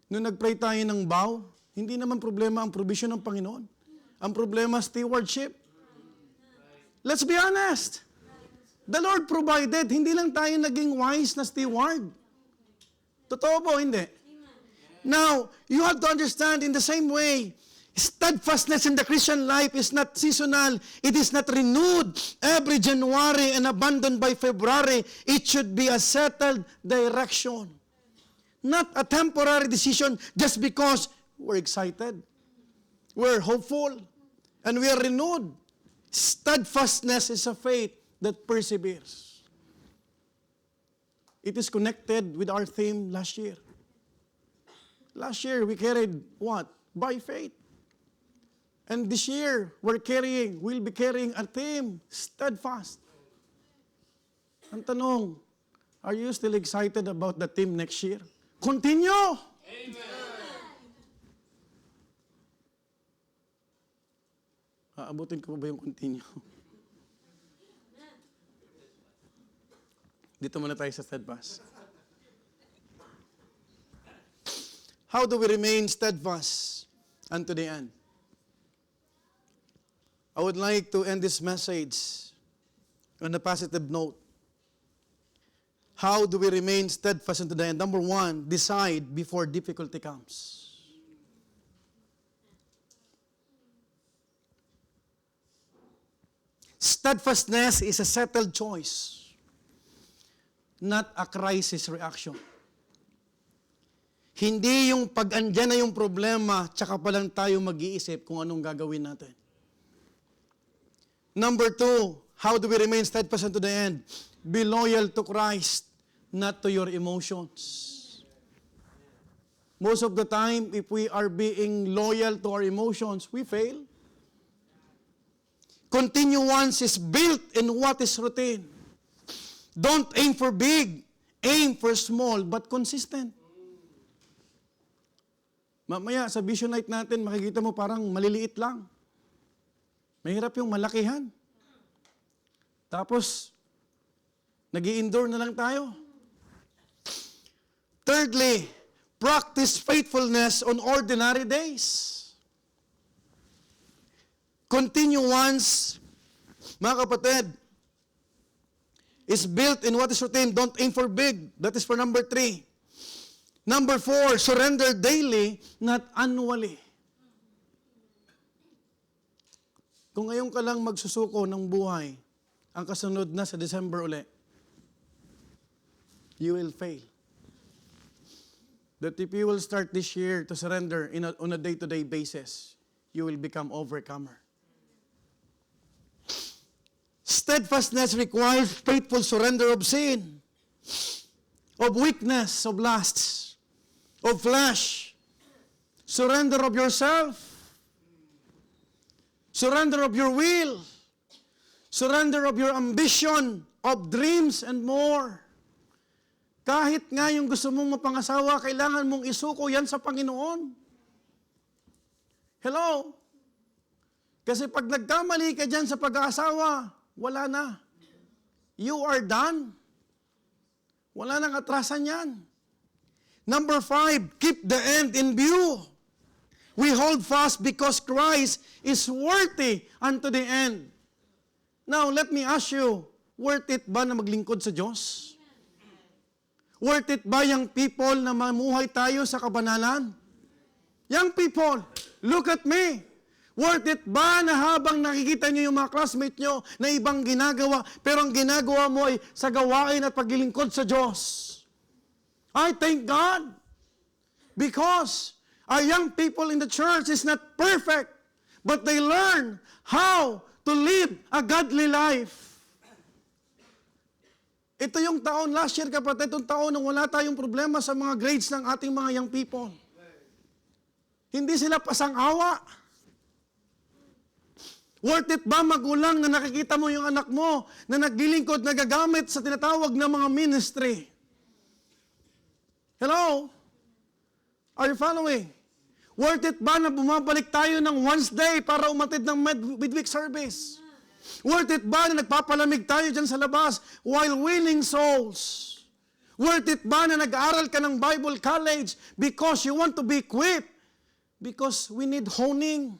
Nung nag-pray tayo ng vow, hindi naman problema ang provision ng Panginoon. Ang problema, stewardship. Let's be honest. The Lord provided, hindi lang tayo naging wise na steward. Totoo po, hindi? Now, you have to understand in the same way, steadfastness in the Christian life is not seasonal. It is not renewed every January and abandoned by February. It should be a settled direction. Not a temporary decision just because we're excited, we're hopeful, and we are renewed. Steadfastness is a faith that perseveres. It is connected with our theme last year. Last year, we carried what? By faith. And this year, we'll be carrying a theme, steadfast. Ang tanong, are you still excited about the theme next year? Continue! Amen! Aabutin ko ba yung continue? Dito muna tayo sa steadfast. How do we remain steadfast unto the end? I would like to end this message on a positive note. How do we remain steadfast unto the end? Number one, decide before difficulty comes. Steadfastness is a settled choice, not a crisis reaction. Hindi yung pag-andyan na yung problema, tsaka pa lang tayo mag-iisip kung anong gagawin natin. Number two, how do we remain steadfast unto the end? Be loyal to Christ, not to your emotions. Most of the time, if we are being loyal to our emotions, we fail. Continuance is built in what is routine. Don't aim for big, aim for small, but consistent. Mamaya sa vision night natin, makikita mo parang maliliit lang. Mahirap yung malakihan. Tapos, nag-i-endure na lang tayo. Thirdly, practice faithfulness on ordinary days. Continuance, mga kapatid, is built in what is routine. Don't aim for big. That is for number 3. Number 4, surrender daily, not annually. Kung ngayon ka lang magsusuko ng buhay, ang kasunod na sa December uli, you will fail. That if you will start this year to surrender on a day-to-day basis, you will become overcomer. Steadfastness requires faithful surrender of sin, of weakness, of lusts, of flesh, surrender of yourself, surrender of your will, surrender of your ambition, of dreams and more. Kahit nga yung gusto mong mapangasawa, kailangan mong isuko yan sa Panginoon. Hello? Kasi pag nagkamali ka dyan sa pag-aasawa, wala na. You are done. Wala nang atrasan yan. Number 5, keep the end in view. We hold fast because Christ is worthy unto the end. Now, let me ask you, worth it ba na maglingkod sa Diyos? Worth it ba yung people na mamuhay tayo sa kabanalan? Young people, look at me. Worth it ba na habang nakikita nyo yung mga classmate nyo na ibang ginagawa, pero ang ginagawa mo ay sa gawain at paglilingkod sa Diyos? I thank God because our young people in the church is not perfect, but they learn how to live a godly life. Ito yung taon, last year kapatid, itong taon nang wala tayong problema sa mga grades ng ating mga young people. Hindi sila pasang-awa. Worth it ba magulang na nakikita mo yung anak mo na naglilingkod, nagagamit sa tinatawag na mga ministry? Hello? Are you following? Worth it ba na bumabalik tayo ng Wednesday para umatid ng midweek service? Worth it ba na nagpapalamig tayo dyan sa labas while winning souls? Worth it ba na nag-aaral ka ng Bible college because you want to be equipped? Because we need honing,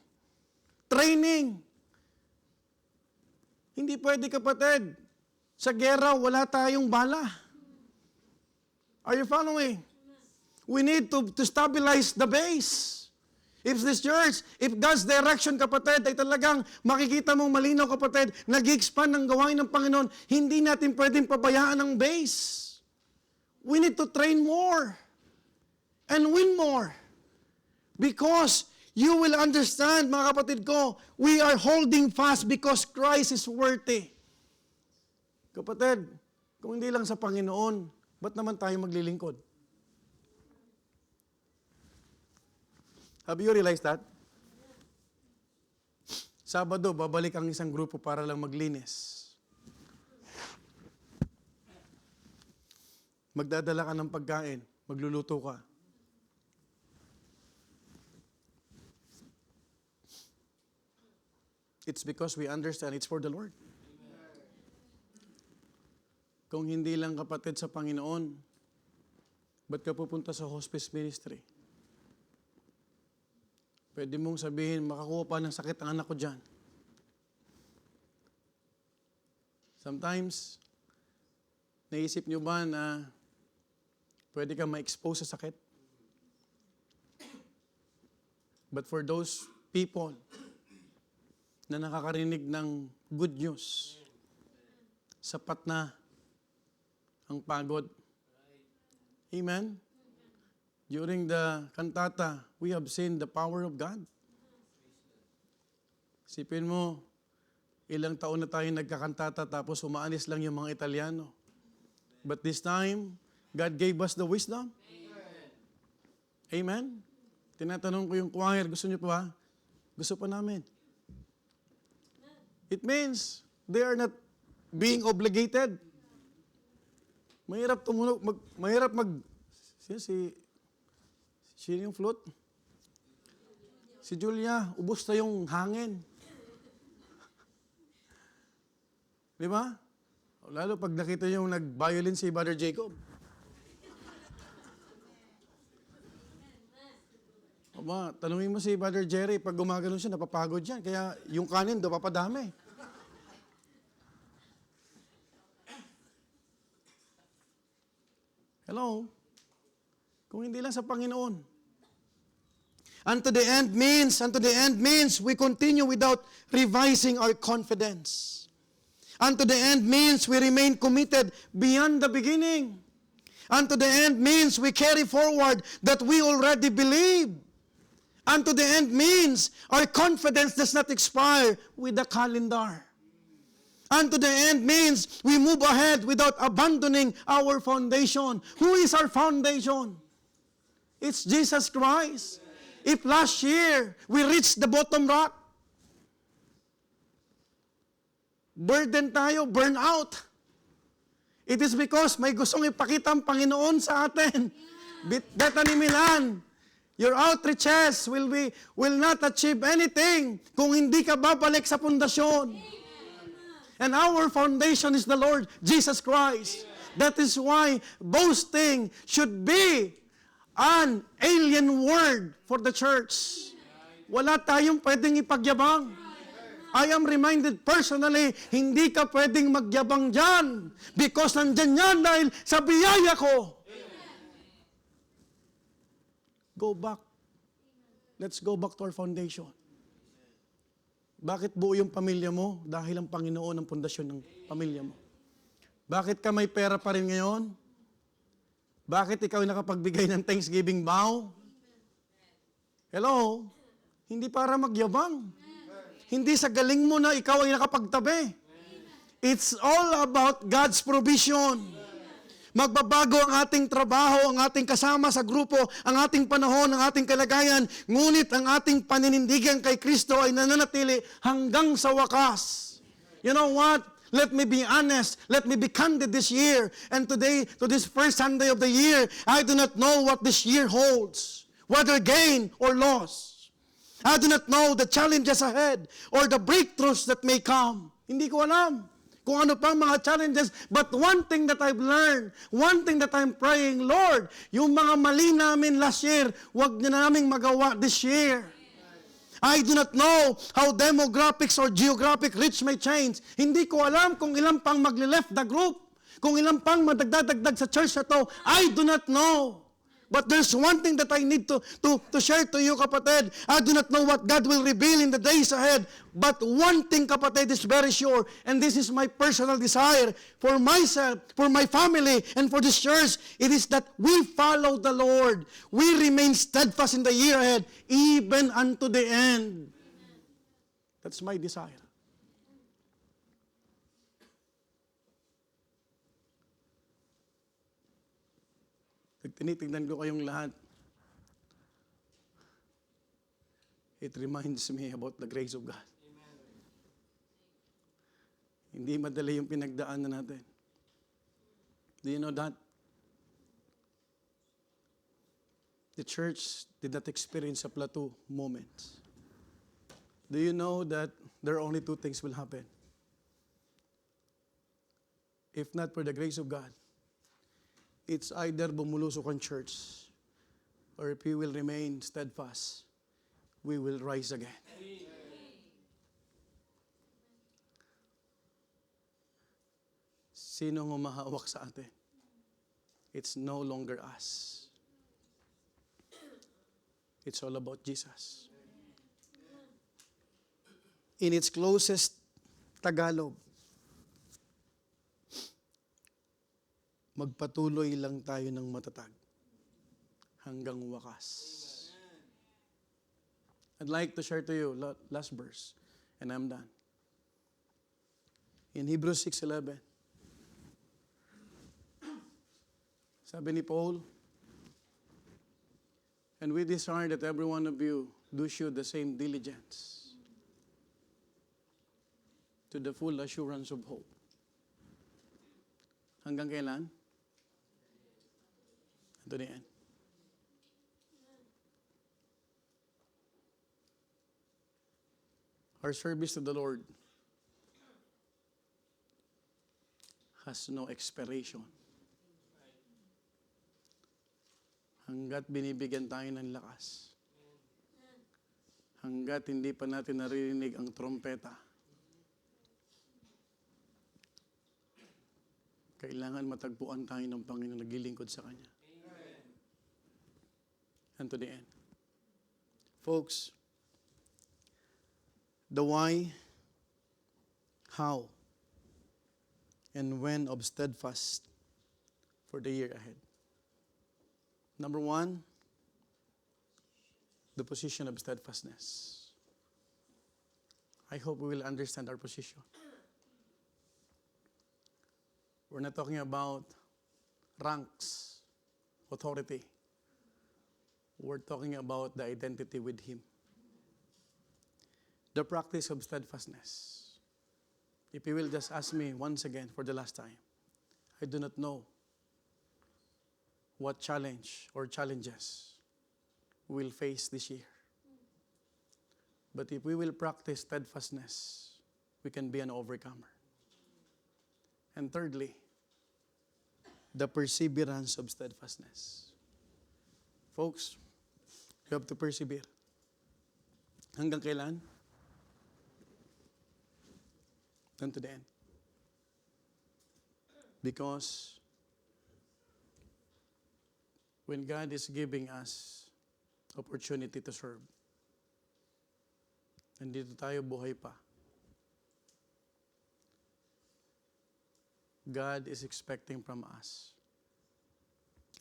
training. Hindi pwede kapatid. Sa gera, wala tayong bala. Are you following? We need to stabilize the base. If this church, if God's direction, kapatid, ay talagang makikita mong malinaw, kapatid, nag-expand ng gawain ng Panginoon, hindi natin pwedeng pabayaan ang base. We need to train more and win more. Because you will understand, mga kapatid ko, we are holding fast because Christ is worthy. Kapatid, kung hindi lang sa Panginoon, ba't naman tayo maglilingkod? Have you realized that? Sabado, babalik ang isang grupo para lang maglinis. Magdadala ka ng pagkain, magluluto ka. It's because we understand it's for the Lord. Kung hindi lang kapatid sa Panginoon, ba't ka pupunta sa hospice ministry? Pwede mong sabihin, makakuha pa ng sakit ang anak ko dyan. Sometimes, naisip nyo ba na pwede ka ma-expose sa sakit? But for those people na nakakarinig ng good news, sapat na ang pagod. Amen? During the cantata, we have seen the power of God. Sipin mo, ilang taon na tayo nagkakantata tapos umaalis lang yung mga Italiano. But this time, God gave us the wisdom. Amen? Amen? Tinatanong ko yung choir, gusto niyo pa? Gusto pa namin. It means they are not being obligated. Mahirap tumunog, Sino yung flute? Si Julia, ubos na yung hangin. Di ba? Lalo pag nakita yung nag-violin si Brother Jacob. Aba, tanungin mo si Brother Jerry, pag gumagano siya, napapagod yan. Kaya yung kanin daw papadami. Hello? Kung hindi lang sa Panginoon. Unto the end means we continue without revising our confidence. Unto the end means we remain committed beyond the beginning. Unto the end means we carry forward that we already believe. Unto the end means our confidence does not expire with the calendar. Unto the end means we move ahead without abandoning our foundation. Who is our foundation? It's Jesus Christ. If last year we reached the bottom rock, burden tayo, burn out. It is because may gustong ipakita ang Panginoon sa atin. Bethany Milan, your outreaches will not achieve anything kung hindi ka babalik sa pundasyon. And our foundation is the Lord Jesus Christ. That is why boasting should be an alien word for the church. Wala tayong pwedeng ipagyabang. I am reminded personally, hindi ka pwedeng magyabang dyan because nandyan yan dahil sa biyaya ko. Go back. Let's go back to our foundation. Bakit buo yung pamilya mo? Dahil ang Panginoon ang pundasyon ng pamilya mo. Bakit ka may pera pa rin ngayon? Bakit ikaw ay nakapagbigay ng Thanksgiving vow? Hello? Hindi para magyabang. Hindi sa galing mo na ikaw ay nakapagtabi. It's all about God's provision. Magbabago ang ating trabaho, ang ating kasama sa grupo, ang ating panahon, ang ating kalagayan. Ngunit ang ating paninindigan kay Kristo ay nananatili hanggang sa wakas. You know what? Let me be honest. Let me be candid this year. And today, to this first Sunday of the year, I do not know what this year holds. Whether gain or loss. I do not know the challenges ahead or the breakthroughs that may come. Hindi ko alam kung ano pang mga challenges. But one thing that I've learned, one thing that I'm praying, Lord, yung mga mali namin last year, wag na naming magawa this year. I do not know how demographics or geographic reach may change. Hindi ko alam kung ilan pang magle-left the group, kung ilan pang madagdagdag sa church na to. I do not know. But there's one thing that I need to share to you, kapatid. I do not know what God will reveal in the days ahead. But one thing, kapatid, is very sure. And this is my personal desire for myself, for my family, and for this church. It is that we follow the Lord. We remain steadfast in the year ahead, even unto the end. That's my desire. Pag tinitignan ko kayong lahat, it reminds me about the grace of God. Amen. Hindi madali yung pinagdaanan natin. Do you know that? The church did not experience a plateau moment. Do you know that there are only two things will happen? If not for the grace of God, it's either bumulusok ang church, or if we will remain steadfast, we will rise again. Sino ang humahawak sa atin? It's no longer us. It's all about Jesus. In its closest Tagalog, magpatuloy lang tayo ng matatag hanggang wakas. I'd like to share to you last verse, and I'm done. In Hebrews 6:11, sabi ni Paul, and we desire that every one of you do show the same diligence to the full assurance of hope. Hanggang kailan? To the end. Our service to the Lord has no expiration. Hanggat binibigyan tayo ng lakas. Hanggat hindi pa natin naririnig ang trompeta. Kailangan matagpuan tayo ng Panginoon na naglilingkod sa Kanya. And to the end. Folks, the why, how, and when of steadfast for the year ahead. Number one, the position of steadfastness. I hope we will understand our position. We're not talking about ranks, authority. We're talking about the identity with Him. The practice of steadfastness. If you will just ask me once again for the last time, I do not know what challenge or challenges we'll face this year. But if we will practice steadfastness, we can be an overcomer. And thirdly, the perseverance of steadfastness. Folks, you have to persevere. Hanggang kailan? Unto the end. Because when God is giving us opportunity to serve, Nandito tayo, buhay pa. God is expecting from us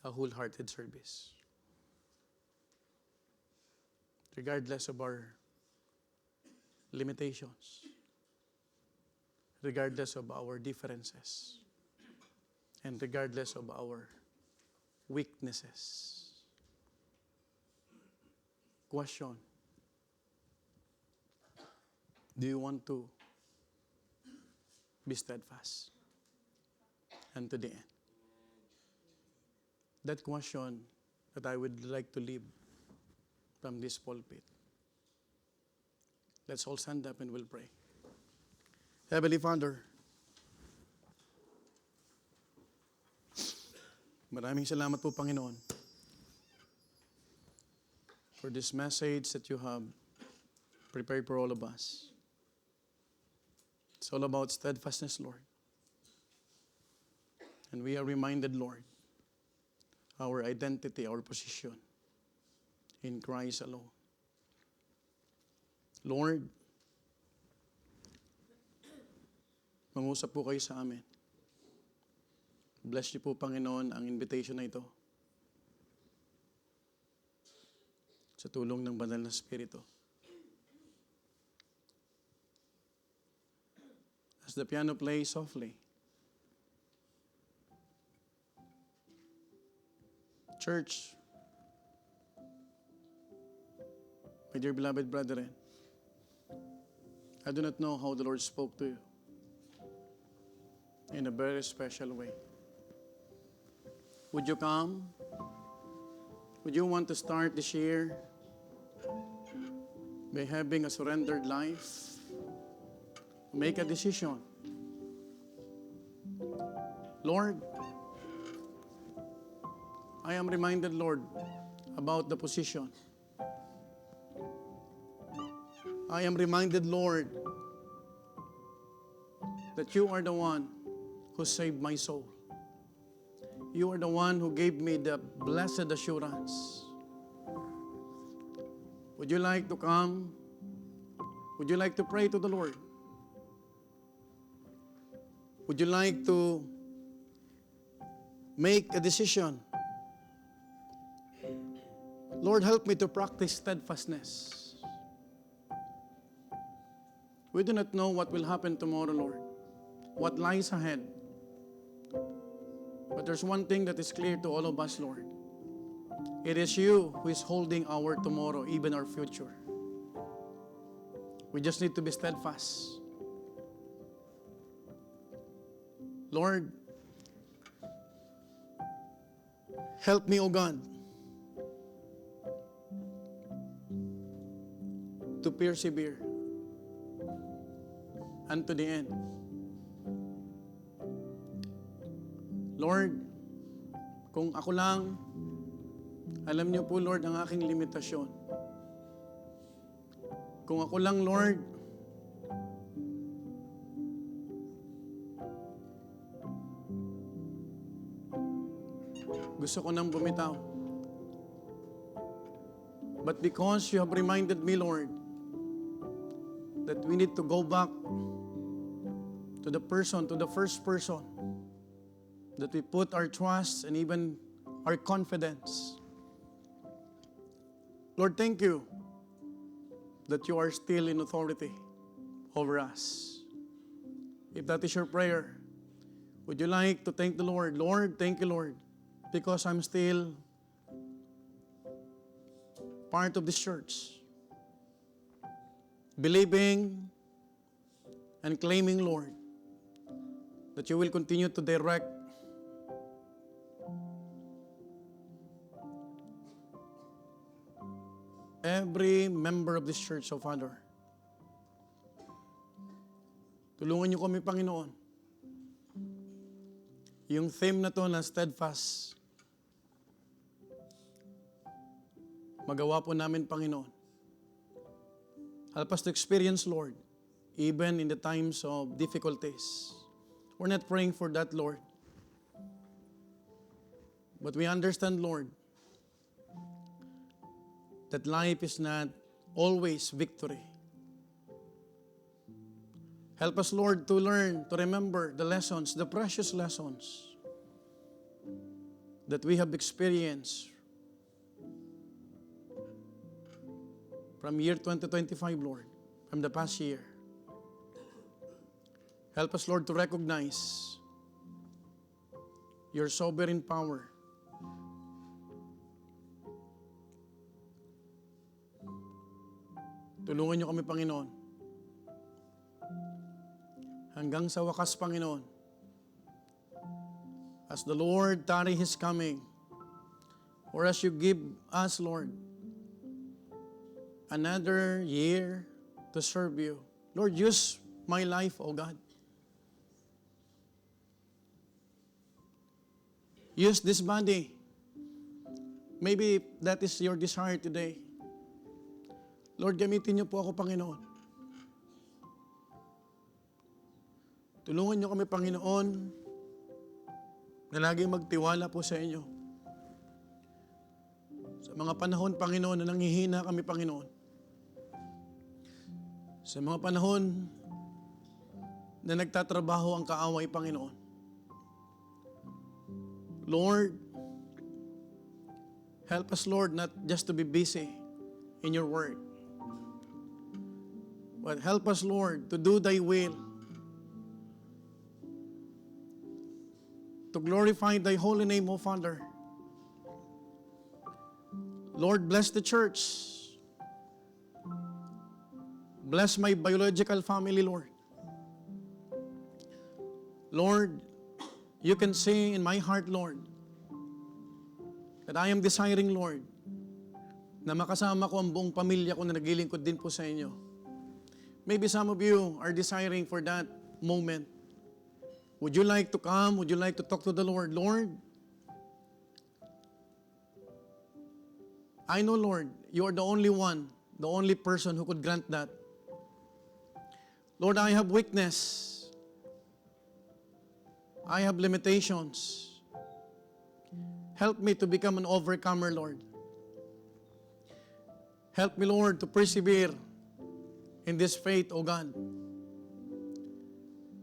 a wholehearted service. Regardless of our limitations, regardless of our differences, and regardless of our weaknesses. Question: do you want to be steadfast and to the end? That question that I would like to leave from this pulpit. Let's all stand up and we'll pray. Heavenly Father, maraming salamat po, Panginoon, for this message that you have prepared for all of us. It's all about steadfastness, Lord. And we are reminded, Lord, our identity, our position in Christ alone. Lord, mangusap po kayo sa amin. Bless niyo po, Panginoon, ang invitation na ito. Sa tulong ng Banal na Espiritu. As the piano plays softly, church, my dear beloved brethren, I do not know how the Lord spoke to you in a very special way. Would you come? Would you want to start this year by having a surrendered life? Make a decision. Lord, I am reminded, Lord, about the position. I am reminded, Lord, that you are the one who saved my soul. You are the one who gave me the blessed assurance. Would you like to come? Would you like to pray to the Lord? Would you like to make a decision? Lord, help me to practice steadfastness. We do not know what will happen tomorrow, Lord. What lies ahead. But there's one thing that is clear to all of us, Lord. It is you who is holding our tomorrow, even our future. We just need to be steadfast. Lord, help me, O God, to persevere unto the end. Lord, kung ako lang, alam niyo po, Lord, ang aking limitasyon. Kung ako lang, Lord, gusto ko nang bumitaw. But because you have reminded me, Lord, that we need to go back to the first person, that we put our trust and even our confidence. Lord, thank you that you are still in authority over us. If that is your prayer, would you like to thank the Lord? Lord, thank you, Lord, because I'm still part of this church. Believing and claiming, Lord, that you will continue to direct every member of this church, O Father. Tulungan niyo kami, Panginoon. Yung theme na to na steadfast, magawa po namin, Panginoon. Help us to experience, Lord, even in the times of difficulties. We're not praying for that, Lord. But we understand, Lord, that life is not always victory. Help us, Lord, to learn, to remember the lessons, the precious lessons that we have experienced from year 2025, Lord, from the past year. Help us, Lord, to recognize your sovereign power. Tulungan niyo kami, Panginoon. Hanggang sa wakas, Panginoon, as the Lord tarry His coming, or as you give us, Lord, another year to serve you. Lord, use my life, O God. Use this body. Maybe that is your desire today. Lord, gamitin niyo po ako, Panginoon. Tulungan niyo kami, Panginoon, na laging magtiwala po sa inyo. Sa mga panahon, Panginoon, na nanghihina kami, Panginoon. Sa mga panahon na nagtatrabaho ang kaaway, Panginoon. Lord, help us, Lord, not just to be busy in your word, but help us, Lord, to do thy will, to glorify thy holy name, O Father. Lord, bless the church. Bless my biological family, Lord. Lord, you can see in my heart, Lord, that I am desiring, Lord, na makasama ko ang buong pamilya ko na naglilingkod din po sa inyo. Maybe some of you are desiring for that moment. Would you like to come? Would you like to talk to the Lord? Lord, I know, Lord, you are the only one, the only person who could grant that. Lord, I have weakness. I have limitations. Help me to become an overcomer, Lord. Help me, Lord, to persevere in this faith, O God.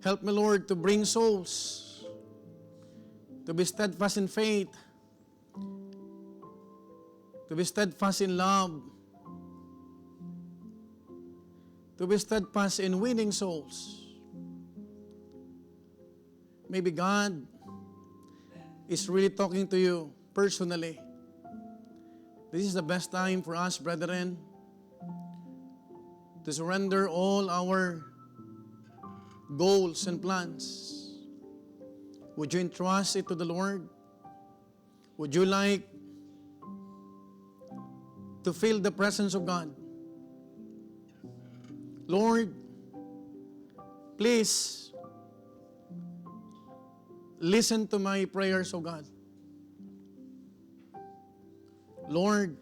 Help me, Lord, to bring souls, to be steadfast in faith, to be steadfast in love, to be steadfast in winning souls. Maybe God is really talking to you personally. This is the best time for us, brethren, to surrender all our goals and plans. Would you entrust it to the Lord? Would you like to feel the presence of God? Lord, please listen to my prayers, O God. Lord,